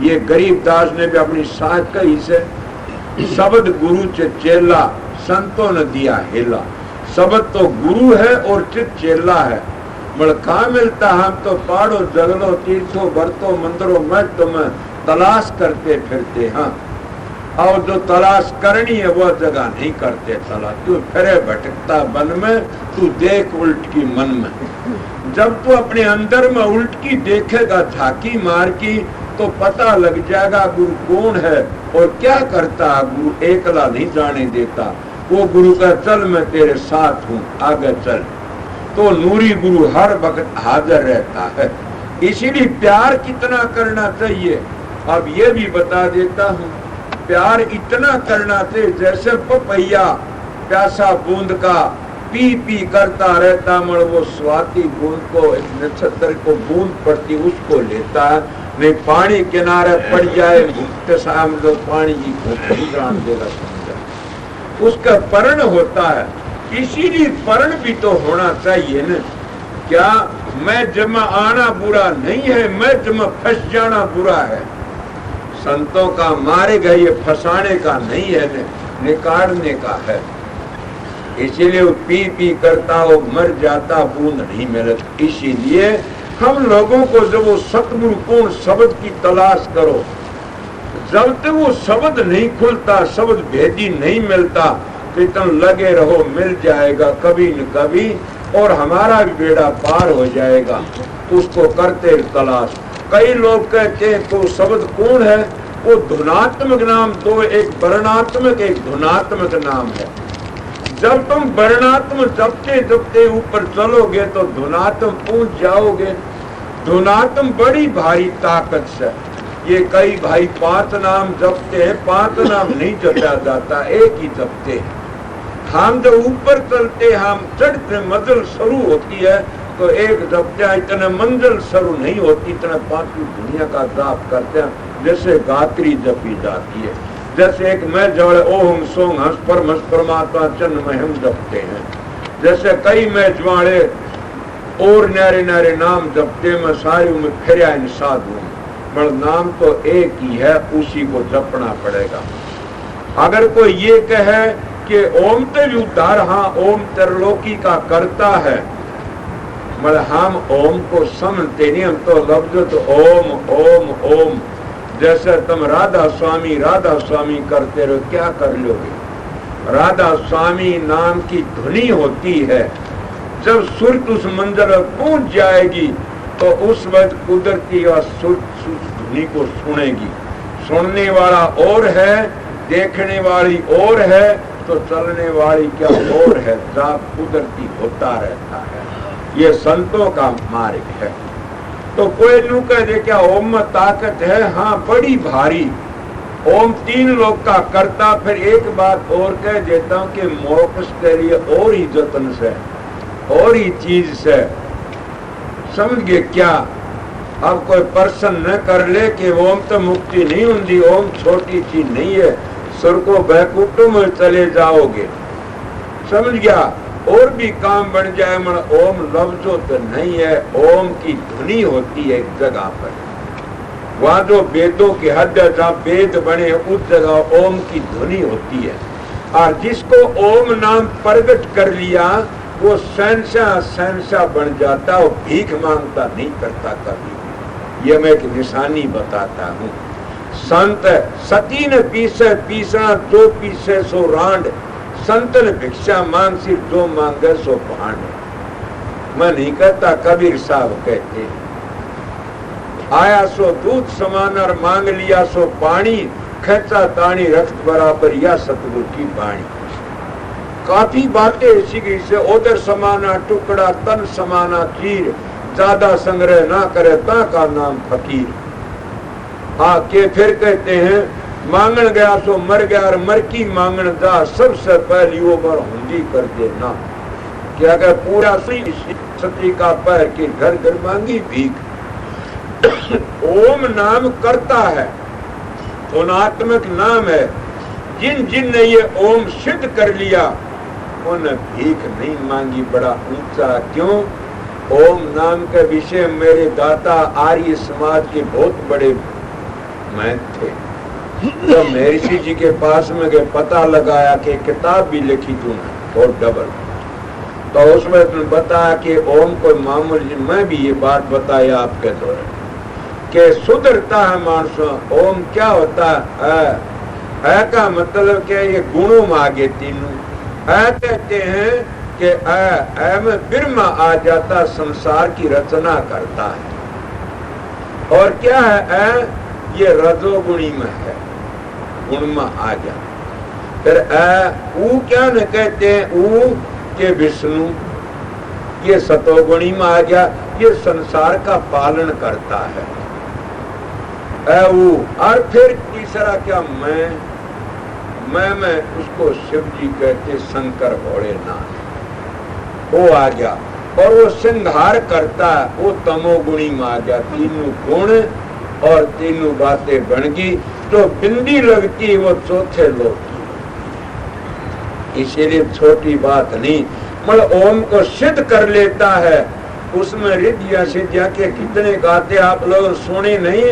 ये गरीबदास ने भी अपनी साथ कही से, शब्द गुरु चेला संतों ने दिया हेला। शब्द तो गुरु है और चित चेला है। मगर कहाँ मिलता? हम तो पहाड़ों जंगलों तीर्थों बरतों मंदिरों में तुम्हें तलाश करते फिरते। हाँ, और जो तलाश करनी है वो जगह नहीं करते तलाश। तू फिरे भटकता बन में, तू देख उल्ट की मन में। जब तू अपने अंदर में उल्ट की देखेगा झांकी मार की, तो पता लग जाएगा गुरु कौन है और क्या करता है। गुरु एकला नहीं जाने देता। वो गुरु का चल मैं तेरे साथ हूँ, आगे चल। तो नूरी गुरु हर वक्त हाजिर रहता है। इसीलिए प्यार कितना करना चाहिए, अब ये भी बता देता हूँ। प्यार इतना करना चाहिए जैसे पपैया प्यासा बूंद का पी पी करता रहता, मगर वो स्वाति बूंद को, एक नक्षत्र को बूंद पड़ती उसको लेता है। नहीं पानी किनारे पड़ जाए भूखते शाम जो पानी की भूख नहीं जान देगा, समझा उसका पर्ण होता है। इसीलिए पर्ण भी तो होना चाहिए न। क्या मैं जमा आना बुरा नहीं है, मैं जमा फंस जाना बुरा है। संतों का मारे गए ये फंसाने का नहीं है, निकालने का है। इसीलिए वो पी पी करता हो मर जाता, बूंद नहीं मिलती। इसीलिए हम लोगों को जब वो सतगुरु कौन शब्द की तलाश करो, जब तक वो शब्द नहीं खुलता, शब्द भेदी नहीं मिलता, तो इतना लगे रहो मिल जाएगा कभी न कभी, और हमारा भी बेड़ा पार हो जाएगा। उसको करते तलाश। कई लोग कहते हैं तो शब्द कौन है? वो धुनात्मक नाम दो, एक वर्णात्मक एक धुनात्मक नाम है। जब तुम वर्णात्मक जपते जपते ऊपर चलोगे तो धुनात्म पहुंच जाओगे। धुनात्म बड़ी भारी ताकत से। ये कई भाई 5 नाम जपते हैं, 5 नाम नहीं जपा जाता, एक ही जपते हैं। हम जब ऊपर चलते, हम चढ़ते मंजिल शुरू होती है तो एक जपते हैं, इतना मंजिल शुरू नहीं होती, इतना 5वीं दुनिया का जाप करते हैं। जैसे गात्री जपी जाती है, जैसे एक मैं जोड़े ओम सोंग हंस परमात्मा चन्न में हम जपते हैं। जैसे कई मैं ज्वाड़े और नारे नारे नाम जपते में सारी उम्र फिर साधु, पर नाम तो एक ही है, उसी को जपना पड़ेगा। अगर कोई ये कहे कि ओम ते भी उद्धार, हाँ ओम त्रिलोकी का करता है, मगर हम ओम को समझते नहीं। हम तो लफ्ज तो ओम ओम ओम, जैसे तुम राधा स्वामी करते रहो, क्या कर लोगे? राधा स्वामी नाम की धुनी होती है। जब सुरत उस मंजर पहुंच जाएगी तो उस वक्त कुदरती और सुरत धुनी को सुनेगी। सुनने वाला और है, देखने वाली और है, तो चलने वाली क्या और है। जाप कुदरती होता रहता है। ये संतों का मार्ग है। तो कोई नू कह दे क्या ओम में ताकत है? हाँ, बड़ी भारी। ओम 3 लोक का करता। फिर एक बात और कह देता हूं कि मोक्ष के लिए और ही जतन से, और ही चीज से, समझ गए क्या? अब कोई पर्सन न कर ले कि ओम तो मुक्ति नहीं होती, ओम छोटी चीज नहीं है, स्वर्ग को बैकुंठ में चले जाओगे, समझ गया? और भी काम बन जाए मन ओम लफ्जों तो नहीं है, ओम की ध्वनि होती है एक जगह पर। वहां जो वेदों की हद है, जहाँ वेद बने उस जगह ओम की ध्वनि होती है। और जिसको ओम नाम प्रगट कर लिया वो सहनशाह बन जाता, वो भीख मांगता नहीं करता कभी। ये मैं एक निशानी बताता हूँ। संत सती न पीसे पीसना, जो पीसे सो रांड, संतन भिक्षा मांग सिर्फ जो मांगे सो भांड। मैं नहीं कहता, कबीर साहब कहते, आया सो दूध समान और मांग लिया सो पानी, खेचा तानी रक्त बराबर या सतगुरु की बाणी। काफी बातें ऐसी गई से उधर समाना टुकड़ा तन समाना चीर, ज्यादा संग्रह ना करे ता का नाम फकीर। हाँ के फिर कहते हैं मांगन गया सो मर गया और मर की मांगन जा, सबसे पहली वो बार हुंडी कर देना। क्या अगर पूरा सती का पैर के घर घर मांगी भीख। ओम नाम करता है, गुणात्मक नाम है। जिन जिन ने ये ओम सिद्ध कर लिया उन्हें भीख नहीं मांगी। बड़ा ऊंचा क्यों? ओम नाम के विषय मेरे दाता आर्य समाज के बहुत बड़े महंत थे। तो महर्षि जी के पास में गए, पता लगाया कि किताब भी लिखी तूने और डबल। तो उसमें तुमने बताया कि ओम को मामूली, मैं भी ये बात बताया आपके द्वारा कि सुधरता है मानसों। ओम क्या होता है का मतलब क्या? ये गुणों में आगे तीनों कहते हैं कि ऐ में ब्रह्मा आ जाता, संसार की रचना करता है। और क्या है? ये रजोगुणी में है, गुण में आ जा। फिर ऊ क्या न कहते हैं? ऊ के विष्णु, ये सतोगुणी में आ गया, ये संसार का पालन करता है। ऊ और फिर तीसरा क्या? मैं उसको शिव जी कहते, शंकर भोलेनाथ, वो आ गया। और वो श्रृंगार करता है, वो तमोगुणी में आ गया। तीनों गुण और तीनों बातें बन गई, तो बिंदी लगती वो चौथे लोग की। इसीलिए छोटी बात नहीं, मतलब ओम को सिद्ध कर लेता है। उसमें रिद्धियां सिद्धियां के कितने गाते आप लोग सुने नहीं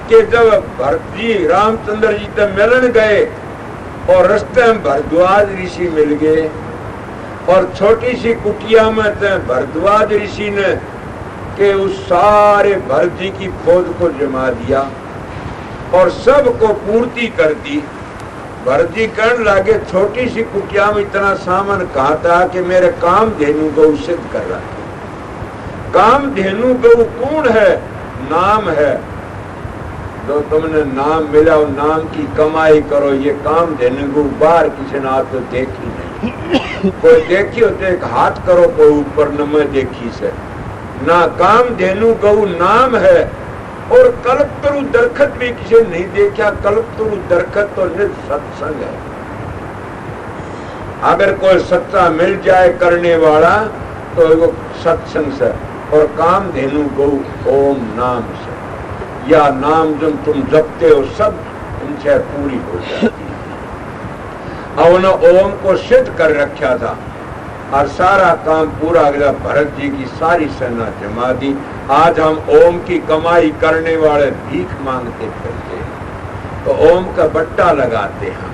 कि जब भरत जी रामचंद्र जी से मिलन गए और रास्ते में भरद्वाज ऋषि मिल गए, और छोटी सी कुटिया में भरद्वाज ऋषि ने के उस सारे भरत जी की फौज को जमा दिया और सबको पूर्ति कर दी। भरत जी कहने लगे, छोटी सी कुटिया में इतना सामान कहाँ था कि मेरे काम धेनु गौ सिद्ध कर रहा है। काम धेनु गौ कौन है? नाम है। जो तुमने नाम मिला, वो नाम की कमाई करो। ये काम धेनु गौ बाहर किसी ने तो देखी नहीं। कोई देखी हो तो एक हाथ करो, कोई ऊपर न मैं देखी से ना। काम धेनु गौ नाम है। और कल्पतरु दरखत भी किसी नहीं देखा। कल्पतरु दरखत तो सत्संग है। अगर कोई सच्चा मिल जाए करने वाला तो वो सत्संग से। और काम धेनु गौ ओम नाम से, या नाम जो तुम जपते हो सब उनसे पूरी हो जाती है। और उन्होंने ओम को सिद्ध कर रखा था और सारा काम पूरा गया। भरत जी की सारी सेना जमा दी। आज हम ओम की कमाई करने वाले भीख मांगते फिरते, तो ओम का बट्टा लगाते हैं।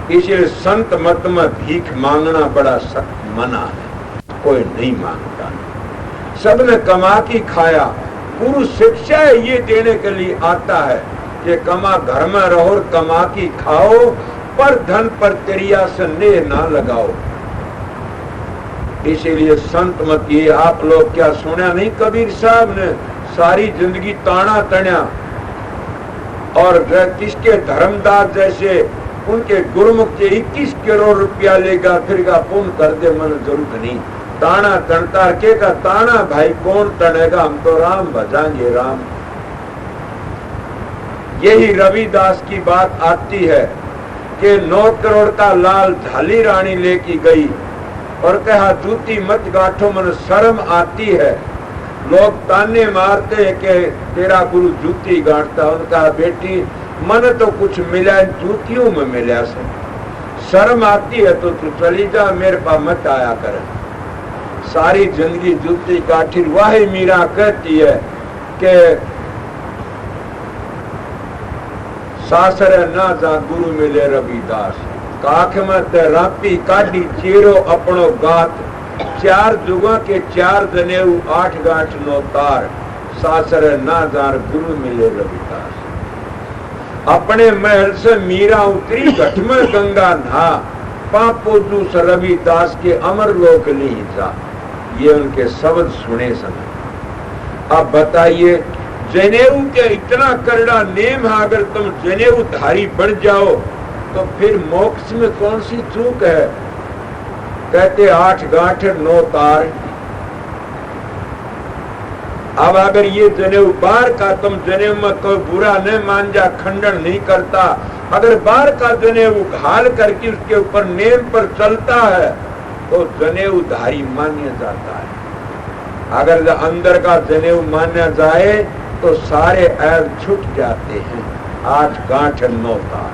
इसलिए संत मत में भीख मांगना बड़ा सख्त मना है, कोई नहीं मांगता। सबने कमा की खाया। गुरु शिक्षा ये देने के लिए आता है कि कमा घर में रहो और कमा की खाओ, पर धन पर क्रिया से नेह ना लगाओ। इसीलिए संत मत, ये आप लोग क्या सुना नहीं? कबीर साहब ने सारी जिंदगी ताना तण्या, और किसके धर्मदास जैसे उनके गुरुमुख के 21 करोड़ रुपया लेगा फिर का पुण्य कर दे, मन जरूरत नहीं। ताना तणतार के का ताना भाई कौन तनेगा, हम तो राम भजाएंगे राम। यही रविदास की बात आती है कि 9 करोड़ का लाल झाली रानी लेके गई और कहा जूती मत गांठो, मन शर्म आती है। लोग ताने मारते हैं कि तेरा गुरु जूती गांठता। उन्होंने कहा बेटी मन तो कुछ मिला, जूतियों में मिला से शर्म आती है तो तू चली जा, मेरे पास मत आया कर। सारी जिंदगी जूती काठी। वही मीरा कहती है कि सासरे ना जा गुरु मिले रविदास, काख में ते रापी काढ़ी चेरो अपनो गात। 4 जुगा के 4 जनेऊ 8 गांठ 9 तार, सासरे ना जा गुरु मिले रविदास। अपने महल से मीरा उतरी घट में गंगा नहा, पापो दूस रविदास के अमर लोक ली जा। ये उनके शब्द सुने समय। अब बताइए जनेऊ के इतना करड़ा नेम है, अगर तुम जनेऊ धारी बन जाओ तो फिर मोक्ष में कौन सी चूक है। कहते 8 गांठ 9 तार। अब अगर ये जनेऊ बार का तुम जनेऊ में कोई बुरा न मान जा, खंडन नहीं करता, अगर बार का जनेऊ घाल करके उसके ऊपर नेम पर चलता है तो जनेऊ धारी मान्य जाता है। अगर अंदर का जनेऊ मान्य जाए तो सारे ऐब छूट जाते हैं। 8 गांठ 9 तार,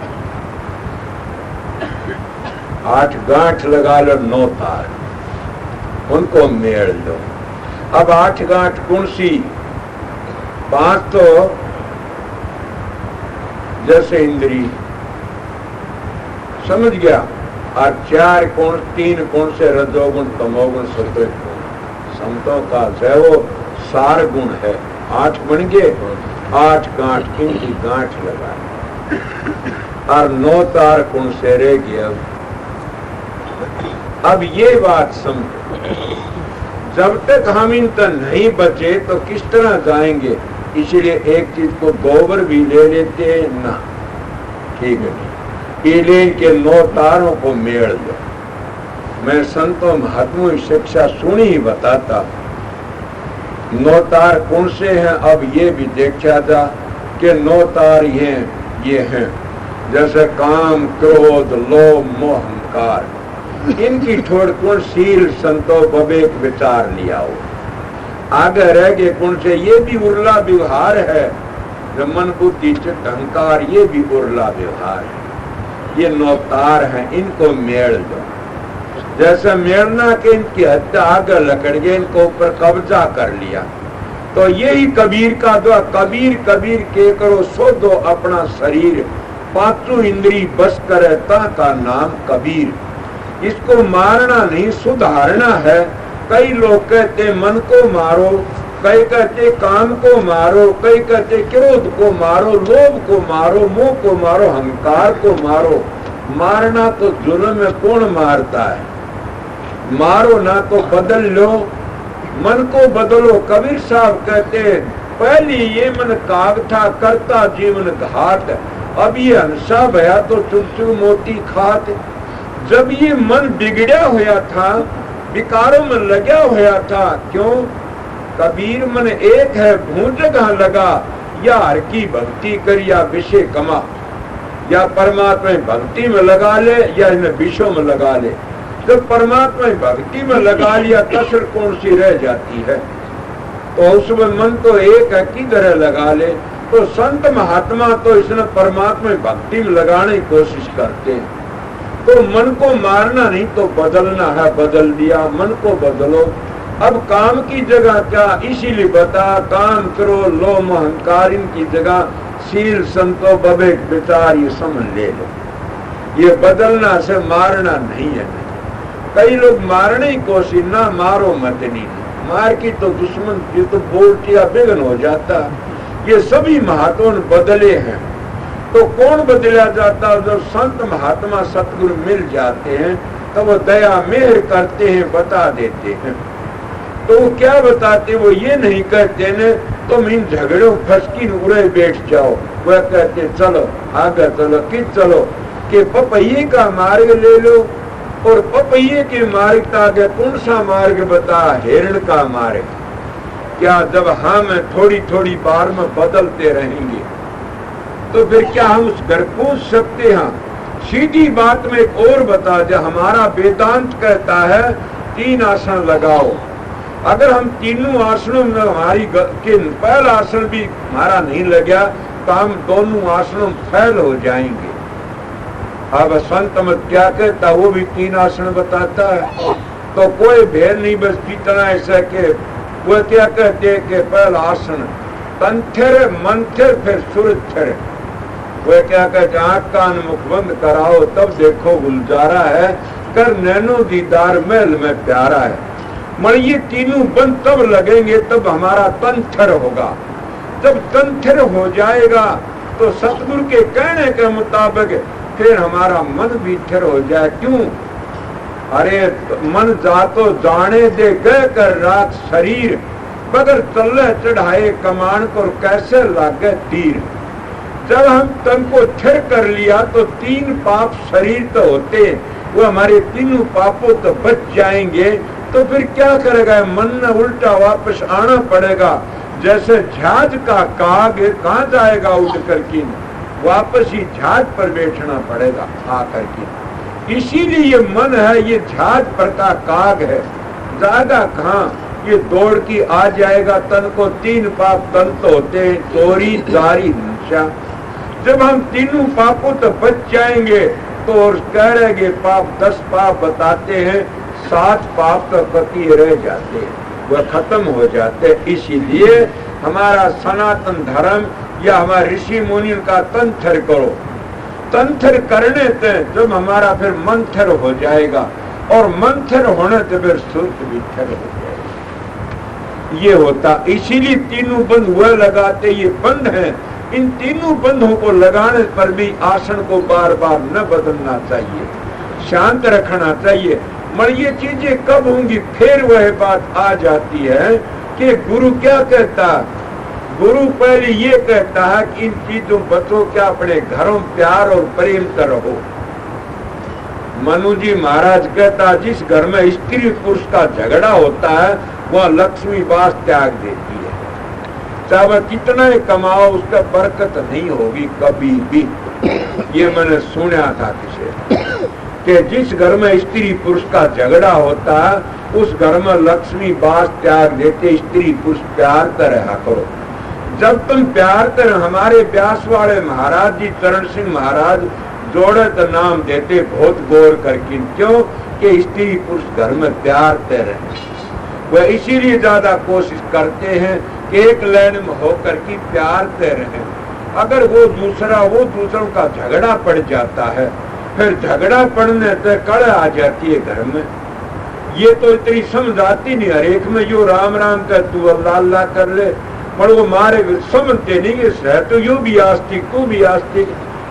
8 गांठ लगा लो 9 तार, उनको मेल लो। अब 8 गांठ कौन सी? 5 तो जैसे इंद्री समझ गया, और 4 कौन, 3 कौन से रजोगुण तमोगुण सत्वगुण। संतों का है वो सार गुण है। 8 बन गए, 8 गांठ इनकी गांठ लगा और 9 तार कौन से रह गया। अब ये बात समझो, जब तक हम इन तक नहीं बचे तो किस तरह जाएंगे। इसलिए एक चीज को गोबर भी ले लेते हैं ना, ठीक है, इले के 9 तारों को मेल दो। मैं संतों महात्माओं की शिक्षा सुनी ही बताता। 9 तार कौन से हैं अब ये भी देखा जा कि 9 तार ये हैं जैसे काम, क्रोध, लोभ, मोह, अहंकार। इनकी ठोड़ कौन शील, संतो, विवेक, विचार लिया हो। आगे रह गए कौन से, ये भी उर्ला व्यवहार है। मन, बुद्धि, चित्त, अहंकार, ये भी उर्ला व्यवहार है। ये 9 तार हैं, इनको मेल दो। जैसे मेलना के इनकी हत्या आगे लकड़ गए, इनको ऊपर कब्जा कर लिया। तो यही कबीर का दुआ, कबीर कबीर के करो सो दो अपना शरीर, 5 इंद्री बस करे ता का नाम कबीर। इसको मारना नहीं सुधारना है। कई लोग कहते मन को मारो, कई कहते काम को मारो, कई कहते क्रोध को मारो, लोभ को मारो, मोह को मारो, अहंकार को मारो। मारना तो जुल्म में कौन मारता है। मारो ना तो बदल लो, मन को बदलो। कबीर साहब कहते पहले ये मन काग था, करता जीवन घात, अब ये हंसा भया तो चुग चुग मोती खात। जब ये मन बिगड़ा हुआ था, विकारों में लगा हुआ था, क्यों? कबीर मन एक है, भूं जगह लगा, या हर की भक्ति कर या विषय कमा, या परमात्मा भक्ति में लगा ले या इन विषयों में लगा ले। तो परमात्मा भक्ति में लगा लिया, कसर कौन सी रह जाती है। तो उसमें मन तो एक है, किधर लगा ले। तो संत महात्मा तो इसने परमात्मा भक्ति में लगाने की कोशिश करते हैं। तो मन को मारना नहीं तो बदलना है, बदल दिया। मन को बदलो। अब काम की जगह क्या, इसीलिए बता, काम करो, लोभ अहंकार इनकी जगह शील, संतो, विवेक, विचार ये समझ ले लो। ये बदलना से मारना नहीं है। कई लोग मारने की कोशिश, ना मारो मत, नहीं मार की तो दुश्मन ये तो बोलती विघ्न हो जाता। ये सभी महात्मा बदले हैं। तो कौन बदला जाता? जब संत महात्मा सतगुरु मिल जाते हैं तो वो दया मेहर करते हैं, बता देते हैं। तो वो क्या बताते? वो ये नहीं कहते न तुम इन झगड़ों फसकी उड़े बैठ जाओ। वह कहते चलो आगे चलो, कि चलो कि पपैये का मार्ग ले लो, और पपैये के मार्ग का आगे कौन सा मार्ग बता? हिरण का मार्ग। क्या जब हम थोड़ी थोड़ी बार में बदलते रहेंगे तो फिर क्या हम उस घर पहुंच सकते हैं? सीधी बात में एक और बता दे, हमारा वेदांत कहता है 3 आसन लगाओ। अगर हम तीनों आसनों में हमारी पहला आसन भी हमारा नहीं लगा तो हम दोनों आसनों में फैल हो जाएंगे। अब संत मत क्या कहता, वो भी 3 आसन बताता है, तो कोई भेद नहीं। बस कितना ऐसा के वो क्या कहते हैं कि पहला आसन तंथिर मंथिर फिर सुरथिर। वो क्या कहते, आंख कान मुख बंद कराओ तब देखो गुलजारा है, कर नैनो दीदार महल में प्यारा है। मन ये तीनों बंद तब लगेंगे तब हमारा तंथिर होगा। जब तंथिर हो जाएगा तो सतगुरु के कहने के मुताबिक फिर हमारा मन भी थिर हो जाए। क्यों? अरे मन जातो जाने दे गए कर रात शरीर, बगर तल्ले चढ़ाए कमान को कैसे लागे तीर। जब हम तन को थिर कर लिया तो 3 पाप शरीर तो होते, वो हमारे तीनों पापों तो बच जाएंगे। तो फिर क्या करेगा? मन ने उल्टा वापस आना पड़ेगा। जैसे जहाज का काग कहाँ जाएगा उड़ करके, वापस ही जहाज पर बैठना पड़ेगा आकर के। इसीलिए ये मन है, ये जहाज पर का काग है, जाएगा कहाँ? ये दौड़ की आ जाएगा। तन को 3 पाप तन तो होते हैं, चोरी जारी हिंसा। जब हम तीनों पापों तो बच जाएंगे तो और कह रहे पाप 10 पाप बताते हैं, 7 पाप तो पति रह जाते हैं, वह खत्म हो जाते हैं। इसीलिए हमारा सनातन धर्म या हमारे ऋषि मुनि का तंत्र करो। तंत्र करने से जब हमारा फिर मंथर हो जाएगा, और मंथर होने से फिर सुर्ख भी थर हो जाएगा। ये होता, इसीलिए तीनों बंद वह लगाते, ये बंद हैं। इन तीनों बंधों को लगाने पर भी आसन को बार बार न बदलना चाहिए, शांत रखना चाहिए। मगर ये चीजें कब होंगी? फिर वह बात आ जाती है कि गुरु क्या कहता? गुरु पहले ये कहता है कि इन चीजों बच्चों क्या अपने घरों प्यार और प्रेम से रहो। मनु जी महाराज कहता, जिस घर में स्त्री पुरुष का झगड़ा होता है वह लक्ष्मी वास त्याग देती है। चाहे वह कितना ही कमाओ उसका बरकत नहीं होगी कभी भी। ये मैंने सुना था किसे कि जिस घर में स्त्री पुरुष का झगड़ा होता है उस घर में लक्ष्मी वास त्याग देते। स्त्री पुरुष प्यार से रहा करो। जब तुम प्यार से, हमारे ब्यास वाले महाराज जी चरण सिंह महाराज जोड़े तो नाम देते बहुत गौर करके, क्यों कि स्त्री पुरुष घर में प्यार से रहे। वह इसीलिए ज्यादा कोशिश करते हैं कि एक लाइन में होकर के प्यार से रहे। अगर वो दूसरों का झगड़ा पड़ जाता है, फिर झगड़ा पड़ने से कड़ आ जाती है घर में। ये तो इतनी समझ आती नहीं, हर एक में यो राम राम कर तू अल्लाह अल्लाह कर ले, पर वो मारे समझते नहीं है तो यू भी आस्तिक तू भी आस्तिक,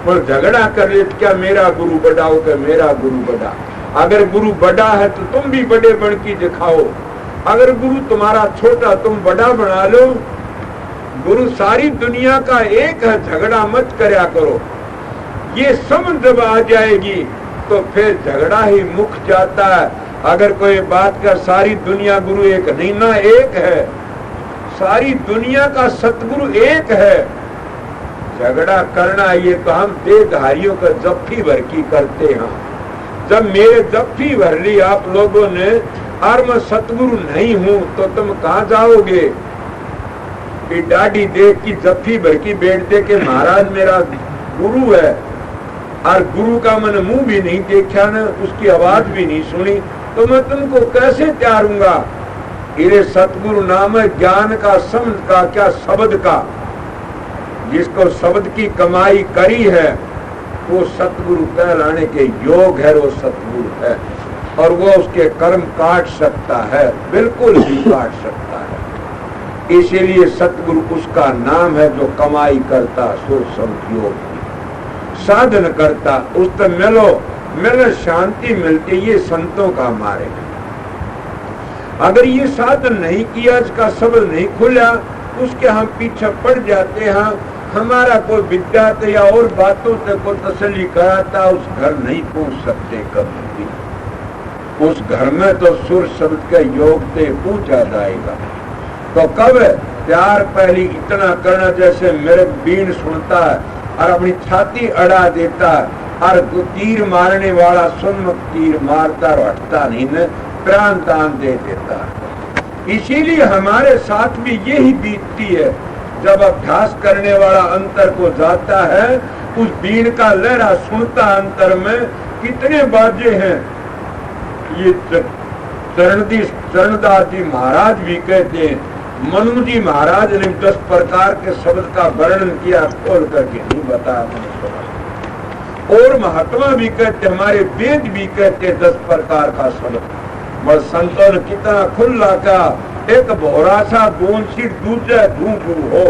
पर झगड़ा कर ले क्या मेरा गुरु बड़ा हो क्या मेरा गुरु बड़ा। अगर गुरु बड़ा है तो तुम भी बड़े बन की दिखाओ, अगर गुरु तुम्हारा छोटा तुम बड़ा बना लो। गुरु सारी दुनिया का एक है, झगड़ा मत करया करो। ये समझ जब आ जाएगी तो फिर झगड़ा ही मुक जाता है। अगर कोई बात का सारी दुनिया गुरु एक नहीं ना, एक है, सारी दुनिया का सतगुरु एक है। झगड़ा करना ये तो हम देहधारियों का जफ्फी भर की करते हैं। जब मेरे जफ्फी भर ली आप लोगों ने और मैं सतगुरु नहीं हूं तो तुम कहां जाओगे? डाडी देख की जफ्फी भर की बैठ दे के महाराज मेरा गुरु है, और गुरु का मैंने मुंह भी नहीं देखा ना, उसकी आवाज भी नहीं सुनी, तो मैं तुमको कैसे त्यारूंगा? इरे सतगुरु नाम है ज्ञान का, समझ का, क्या शब्द का। जिसको शब्द की कमाई करी है वो सतगुरु कहलाने के योग है, वो सतगुरु है। और वो उसके कर्म काट सकता है, बिल्कुल ही काट सकता है। इसीलिए सतगुरु उसका नाम है जो कमाई करता सो संयोग साधन करता, उससे मिलो शांति मिलती। ये संतों का मार्ग है। अगर ये साधन नहीं किया, इसका शब्द नहीं खुला, उसके हम पीछे पड़ जाते हैं। हमारा कोई विद्या या और बातों से कोई तसल्ली कराता, उस घर नहीं पहुंच सकते कभी भी। उस घर में तो सुर शब्द के योग से पूछा जाएगा। तो कब प्यार पहली इतना करना जैसे मेरे बीन सुनता है और अपनी छाती अड़ा देता है, और तीर मारने वाला सुनमुख तीर मारता और हटता नहीं न, प्राण दान दे देता है। इसीलिए हमारे साथ भी यही बीतती है। जब अभ्यास करने वाला अंतर को जाता है, उस बीन का लहरा सुनता अंतर में कितने बाजे हैं। ये चरणदास जी महाराज भी कहते हैं, मनु जी महाराज ने 10 प्रकार के शब्द का वर्णन किया, खोल करके नहीं बताया मैंने। और महात्मा भी कहते, हमारे वेद भी कहते 10 प्रकार का शब्द। बस संतों ने कितना खुला का, एक भोरा सा बोनसी दूजे धू हो,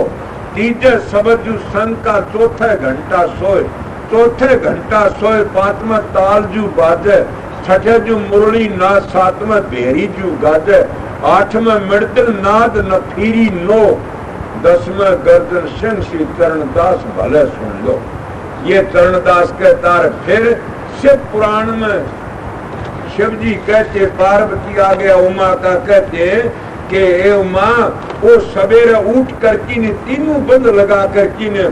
तीजे शब्द जो सन का चौथे घंटा सोए, चौथे घंटा सोए, पांचवा ताल जू बाजे, छठे जू मुरली ना, सातवा भेरी जू गाजे, आठवा मृदल नाद न फिरी नो, 10वां गर्दन सिंह श्री चरणदास भले सुन लो। ये चरणदास कहता है। फिर शिव पुराण में शिव जी कहते, पार्वती आ गया उमा का, कहते कि ए उमा, वो सवेरे उठ कर की ने तीनों बंद लगा कर की ने,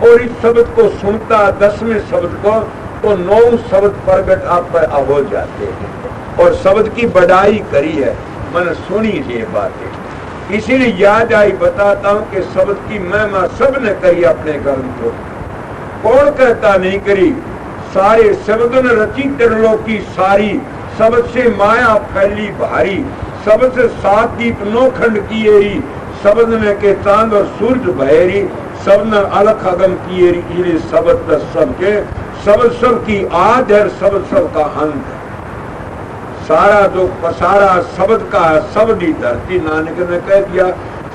और इस शब्द को सुनता 10वें शब्द को, तो 9 शब्द प्रगट आप पर हो जाते हैं। और शब्द की बढ़ाई करी है, मैंने सुनी ये बातें, इसीलिए याद आई बताता हूँ कि शब्द की महिमा सबने करी अपने ग्रंथों। कौन कहता नहीं करी? सारे शब्द ने रची त्रिलोकी सारी, शब्द से माया फैली भारी, शब्द से 7 दीप 9 खंड किएरी, शब्द में के चांद और सूरज बहेरी, शब्द ने अलख अगम किएरी, शब्द सबके, शब्द सब की आद है, शब्द सब का अंत है। सारा जो पसारा शब्द का है, शब्द ही धरती, नानक ने कह दिया,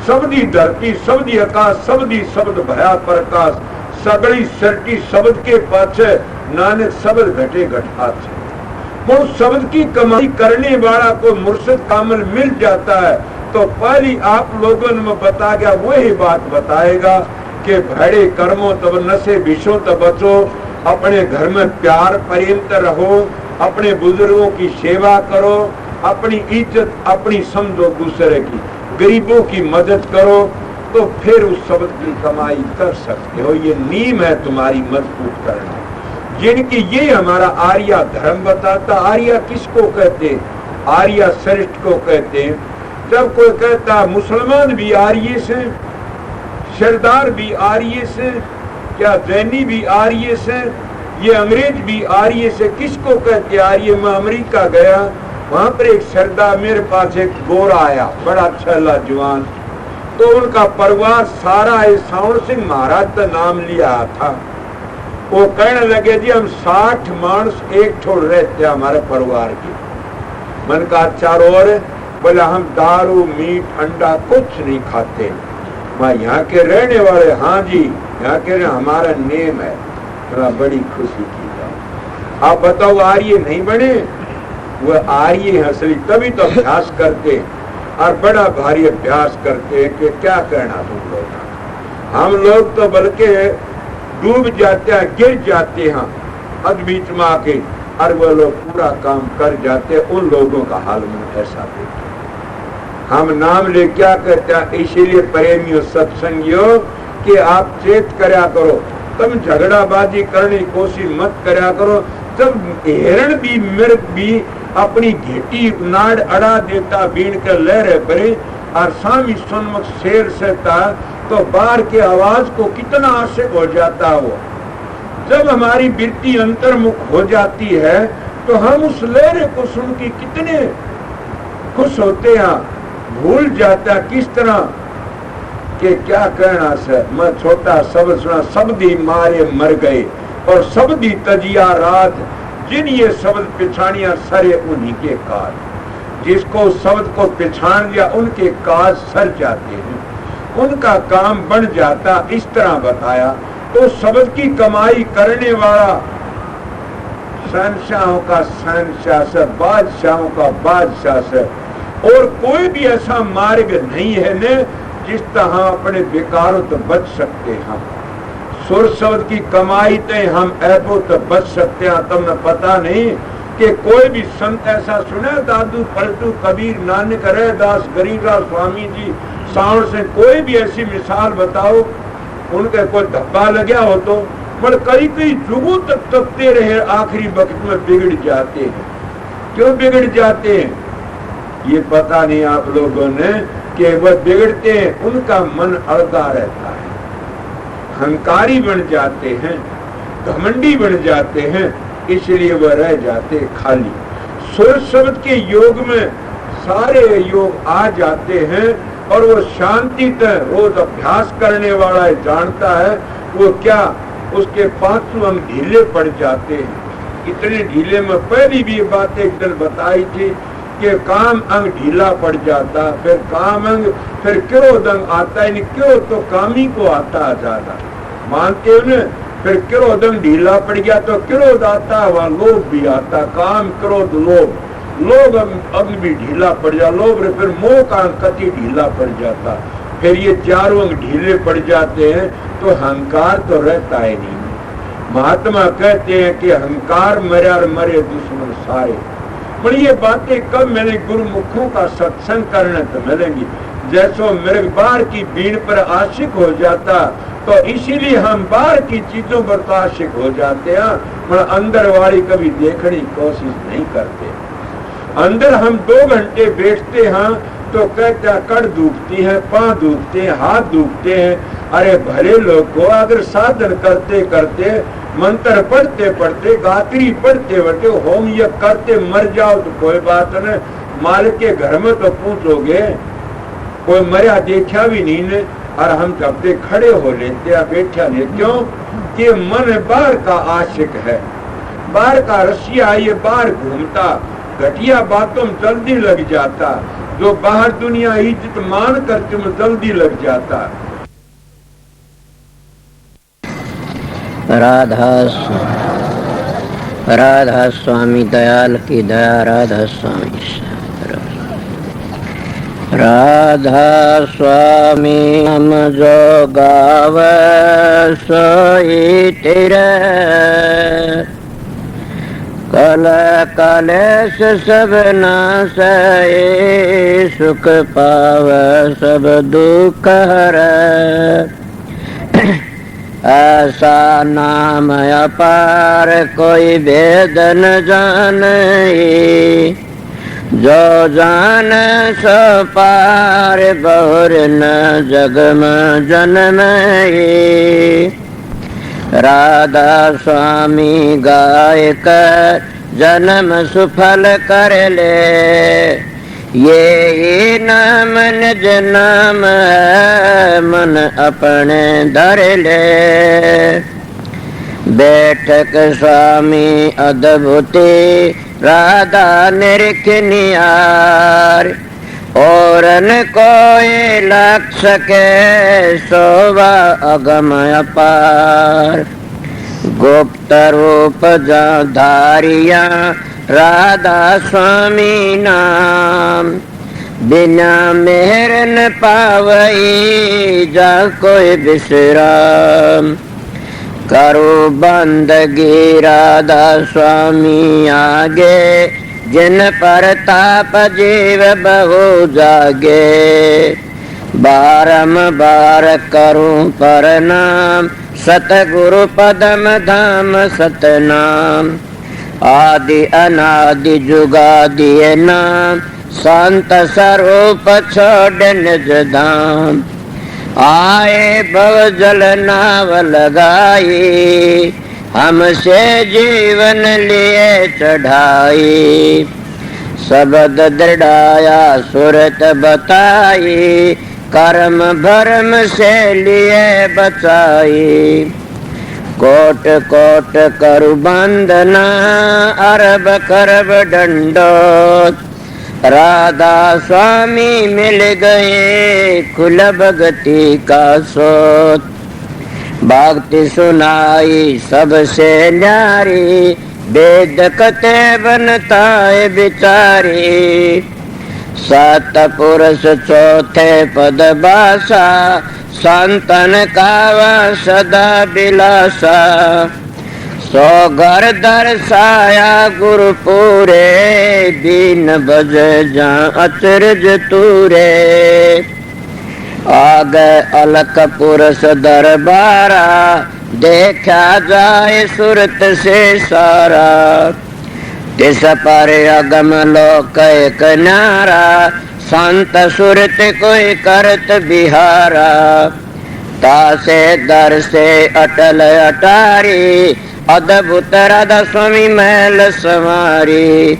शब्द ही धरती, शब्द ही आकाश, शब्द ही शब्द भया प्रकाश, सगड़ी सृष्टि शब्द के पाछे, नानक शब्द घटे घटात। वो शब्द की कमाई करने वाला को मुर्शिद कामिल मिल जाता है, तो पहली आप लोगों ने बता गया, वही बात बताएगा कि भड़े कर्मों तब नशे विषों तब बचो, अपने घर में प्यार पर्यंत रहो, अपने बुजुर्गों की सेवा करो, अपनी इज्जत अपनी समझो दूसरे की, गरीबों की मदद करो, तो फिर उस शब्द की कमाई कर सकते हो। ये नीम है तुम्हारी मजबूत करना, जिनकी ये हमारा आर्या धर्म बताता। आर्या किसको कहते? आर्या श्रेष्ठ को कहते हैं। जब कोई कहता मुसलमान भी आर्य से, सरदार भी आर्य से, क्या जैनी भी आर्य से, ये अंग्रेज भी आर्य से, किसको कहते आर्य? मैं अमेरिका गया, वहां पर एक सरदार, मेरे पास एक गोरा आया, बड़ा अच्छा जवान, तो उनका परिवार सारा सावण सिंह महाराज का नाम लिया था। वो कहने लगे, जी हम 60 मानस एक ठोड़ रहते हमारे परिवार की। मन का चारों ओर, बोला हम दारू मीट अंडा कुछ नहीं खाते, मैं यहाँ के रहने वाले। हाँ जी, यहाँ के हमारा नेम है। बड़ा बड़ी खुशी की बात। आप बताओ आर्य नहीं बने? वो आर्य असली, तभी तो अभ्यास करते और बड़ा भारी अभ्यास करते हैं कि क्या करना तुम लोग। हम लोग तो बल्कि डूब जाते हैं, गिर जाते हैं अध बीच में आके, और वो लोग पूरा काम कर जाते हैं। उन लोगों का हाल में ऐसा देखते हम नाम ले क्या कहते हैं। इसीलिए प्रेमियों सत्संगियों कि आप चेत करया करो, तुम झगड़ाबाजी करने की कोशिश मत करया करो। तब हिरण भी मृग भी अपनी घेटी नाड़ अड़ा देता, बीन के लहरे भरे, और स्वामी सन्मुख शेर से था, तो बाहर के आवाज को कितना आशिक हो जाता वो। जब हमारी वृत्ति अंतर्मुख हो जाती है, तो हम उस लहरे को सुन के कितने खुश होते हैं, भूल जाता किस तरह के क्या कहना से। मैं छोटा शब्द सुना, शब्द ही मारे मर गए और शब्द ही तजिया रात, जिन ये शब्द पिछानिया सरे उन्हीं के काज। जिसको शब्द को पिछान लिया उनके काज सर जाते हैं, उनका काम बढ़ जाता। इस तरह बताया। तो शब्द की कमाई करने वाला शहंशाहों का शहंशाह से, बादशाहों का बादशाह से, और कोई भी ऐसा मार्ग नहीं है न जिस तरह अपने विकारों तो बच सकते हैं। सुर शब्द की कमाई ते हम ऐबो तो बच सकते हैं। तुमने पता नहीं कि कोई भी संत ऐसा सुने, दादू पलटू कबीर नानक रैदास गरीबदास स्वामी जी साउंड से कोई भी ऐसी मिसाल बताओ उनके कोई धब्बा लगा हो तो मतलब कई कई जुगों तक तपते रहे, आखिरी वक्त में बिगड़ जाते हैं। क्यों बिगड़ जाते हैं ये पता नहीं आप लोगों ने, कि वह बिगड़ते हैं उनका मन अड़ता रहता है, हंकारी बन जाते हैं, घमंडी बन जाते हैं, इसलिए वह रह जाते खाली। सुर शब्द के योग में सारे योग आ जाते हैं और वो शांति तक रोज अभ्यास करने वाला जानता है वो क्या, उसके पांचों अंग ढीले पड़ जाते हैं। इतने ढीले में पहली भी बात एक दिन बताई थी कि काम अंग ढीला पड़ जाता, फिर काम अंग, फिर क्रोध अंग आता है, नहीं क्रोध तो कामी को आता है ज्यादा, मानते हो न। फिर क्रोध अंग ढीला पड़ गया तो क्रोध आता, वहां लोभ भी आता, काम क्रोध लोभ, लोभ अंग भी ढीला पड़ जाता, लोभ फिर मोह का अंग कति ढीला पड़ जाता, फिर ये चारों अंग ढीले पड़ जाते हैं तो अहंकार तो रहता है नहीं। महात्मा कहते हैं कि अहंकार मरे और मरे दुश्मन सारे। पर ये बातें कब मैंने गुरुमुखों का सत्संग करने तो मिलेंगी। जैसो मृग बाहर की बीन पर आशिक हो जाता तो इसीलिए हम बाहर की चीजों पर तो आशिक हो जाते हैं, पर अंदर वाली कभी देखने की कोशिश नहीं करते। अंदर हम 2 घंटे बैठते हैं तो कहते हैं कड़ दुखती है, पांव दुखते हैं, हाथ दुखते हैं। अरे भले लोग को अगर साधन करते करते, मंत्र पढ़ते पढ़ते, गात्री पढ़ते पढ़ते, होम यज्ञ करते मर जाओ तो कोई बात नहीं, मालिक के घर में तो पूछोगे, कोई मरिया देखा भी नहीं ने। और हम जब तक खड़े हो लेते हैं बैठा नहीं, क्यों कि मन बाहर का आशिक है, बाहर का रसिया, ये बाहर घूमता, घटिया बातों में जल्दी लग जाता, जो बाहर दुनिया इज्जत मान कर तुम जल्दी लग जाता। राधा स्वामी दयाल की दया, राधा स्वामी, राधा स्वामी हम जो गावे सोई तेरे, कल कलेश सब नासै, सुख पाव सब दुख हरै। ऐसा नाम अपार कोई भेद न जाने, जो जान सो पार बहुर न जग में जन्मे। राधा स्वामी गाय कर जन्म सुफल कर ले, ये नाम निज नाम है मन अपने धर ले। बैठक स्वामी अद्भुति राधा निरख नियार, और न कोई लग सके शोभा अगम अपार। गुप्त रूप जा धारिया राधा स्वामी नाम, बिना मेहर न पावई जा कोई विश्राम। करो बंदगी राधा स्वामी आगे, जिन पर ताप जीव बहु जागे। बारंबार करूं प्रणाम, सतगुरु पदम धाम सतनाम। आदि अनादि जुगादि नाम, संत स्वरूप छोड़ निज धाम। आए भव जल नाव लगाई, हमसे जीवन लिए चढ़ाई। शब्द दृढ़ाया सुरत बताई, कर्म भरम से लिए बचाई। कोट कोट करु बंदना, अरब करब दंडोत। राधा स्वामी मिल गए खुल भगति का सोत। भक्ति सुनाई सबसे न्यारी, वेद कते बनताए बिचारी। सतपुरुष चौथे पद बासा, संतन कावा सदा बिलासा। सो घर दर्शाया गुरुपुरे, दीन बजे जा अचरज तूरे। आगे अलक पुरुष दरबारा, देखा जाए सूरत से सारा। तिस पर अगम लोक एक न्यारा, संत सुरत कोई करत बिहारा। तासे दर से अटल अटारी, अद्भुत राधा स्वामी महल समारी।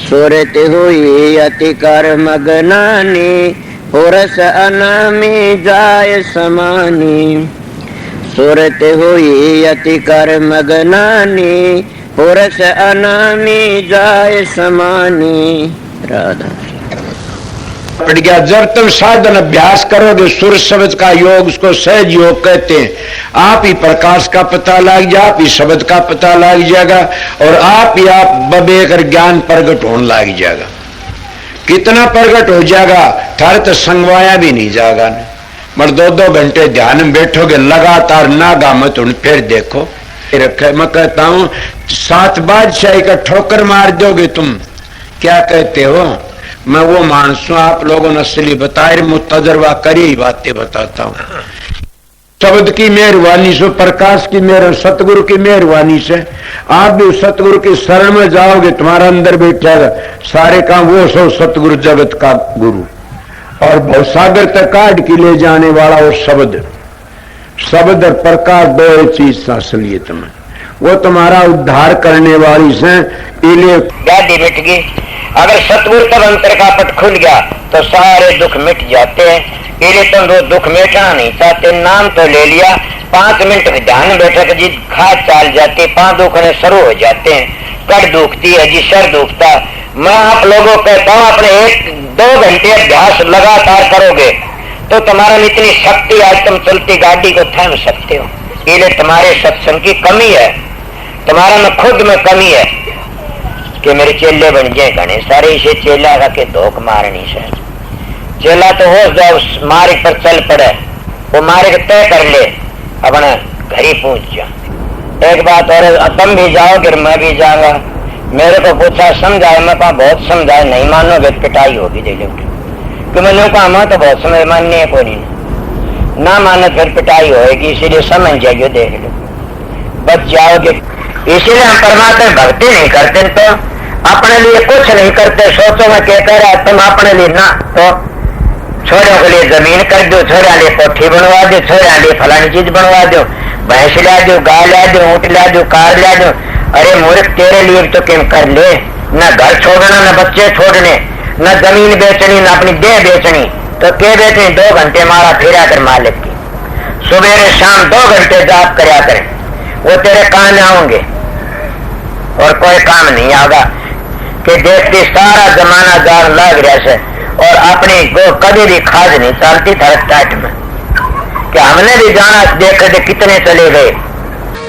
सुरत हुई अति कर मगनानी, पुरुष अनामी जाय समानी। सुरत हुई अति कर मगनानी, पुरुष अनामी जाय समानी। राधा पड़ गया। जब तुम साधन अभ्यास करोगे सुर शब्द का योग, उसको सहज योग कहते हैं। आप ही प्रकाश का पता लग जाए, आप ही शब्द का पता लग जाएगा और आप ही आप बबेकर ज्ञान प्रगट होने लग जाएगा। कितना प्रगट हो जाएगा, थारे तो संगवाया भी नहीं जाएगा। मगर 2-2 घंटे ध्यान में बैठोगे लगातार, नागा मत उन फिर देखो रखे। मैं कहता हूं 7 बादशाही का ठोकर मार दोगे तुम, क्या कहते हो? मैं वो मानस हूं, आप लोगों ने असली बताए, मुझ तजर्बा करी ही बातें बताता हूं। शब्द की मेहरबानी से, प्रकाश की मेहर, सतगुरु की मेहरबानी से आप भी सतगुरु की शरण में जाओगे, तुम्हारा अंदर बैठेगा सारे काम वो सो सतगुरु जगत का गुरु और भवसागर तक काट के ले जाने वाला वो शब्द। शब्द और प्रकाश दो चीज असलियत में वो तुम्हारा उद्धार करने वाली से। इले गाड़ी मिट गई। अगर सतगुरु तब अंतर का पट खुल गया तो सारे दुख मिट जाते हैं। इले तुम वो दुख मिटाना नहीं चाहते, नाम तो ले लिया, 5 मिनट में ध्यान बैठक जी खाद चाल जाती, 5 दुखने शुरू हो जाते हैं। कड़ दुखती है जी, सर दुखता। मैं आप लोगों को कहता हूँ अपने 1-2 घंटे अभ्यास लगातार करोगे तो तुम्हारा में इतनी शक्ति, आज तुम चलती गाड़ी को थाम सकते हो। इले तुम्हारे सत्संग की कमी है, तुम्हारा में खुद में कमी है कि मेरे चेले बन जाए घने सारे। इसे चेला का के धोख मारनी से चेला तो हो जाओ, मार्ग पर चल पड़े, वो मार्ग तय कर ले, अपना घर ही पहुंच जा। एक बात और, तुम भी जाओगे मैं भी जाऊंगा। मेरे को पूछा समझाए, मैं कहा बहुत समझाए, नहीं मानोगे पिटाई होगी दे लोगे। कि मैंने कहा मैं तो बहुत समझ माननी है, कोई नहीं ना मानो फिर पिटाई होगी, इसीलिए समझ जाइए, देख लो बच जाओगे। इसीलिए हम परमात्मा भक्ति नहीं करते तो अपने लिए कुछ नहीं करते। सोचो मैं क्या कह रहा, तुम अपने लिए ना तो छोरों के लिए जमीन कर दो, छोरा लिए कोठी बनवा दो, छोरा लिए फलानी चीज बनवा दो, भैंस ला दो, गाय ला दो, ऊँट ला दो, कार ला दो। अरे मूर्ख, तेरे लिए तो क्यों कर ले? न घर छोड़ना, न बच्चे छोड़ने, न जमीन बेचनी, न अपनी देह बेचनी, तो क्या बेचनी? 2 घंटे मारा फिरा कर मालिक की, सुबह शाम 2 घंटे जाप करया करें, वो तेरे काम आएंगे और कोई काम नहीं आगा। कि देखती सारा जमाना जान लग रहा से और अपनी गो कभी भी खाद नहीं चलती था टाइट में कि हमने भी जाना, देख दे कितने चले गए।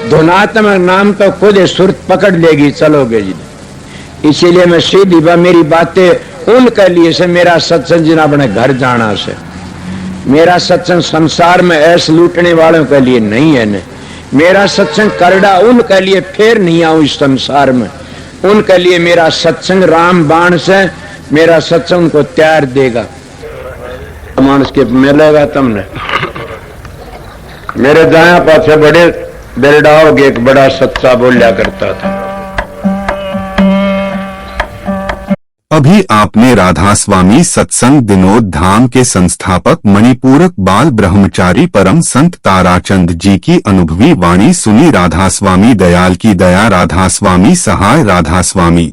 धुनात्मक नाम तो खुद सुरत पकड़ लेगी, चलोगे जी। इसीलिए मैं सीधी मेरी बातें उनके लिए से, मेरा सत्संग जिन अपने घर जाना से, मेरा सत्संग संसार में ऐसे लूटने वालों के लिए नहीं है। ने मेरा सत्संग करड़ा उनके लिए फिर नहीं आऊं इस संसार में, उनके लिए मेरा सत्संग राम बाण से, मेरा सत्संग उनको त्यार देगा। मानस के मिलेगा तुमने मेरे दाया पासे बड़े बेरडाओगे, एक बड़ा सच्चा बोलिया करता था। अभी आपने राधा स्वामी सत्संग विनोद धाम के संस्थापक मणिपूरक बाल ब्रह्मचारी परम संत ताराचंद जी की अनुभवी वाणी सुनी। राधा स्वामी दयाल की दया, राधा स्वामी सहाय, राधा स्वामी।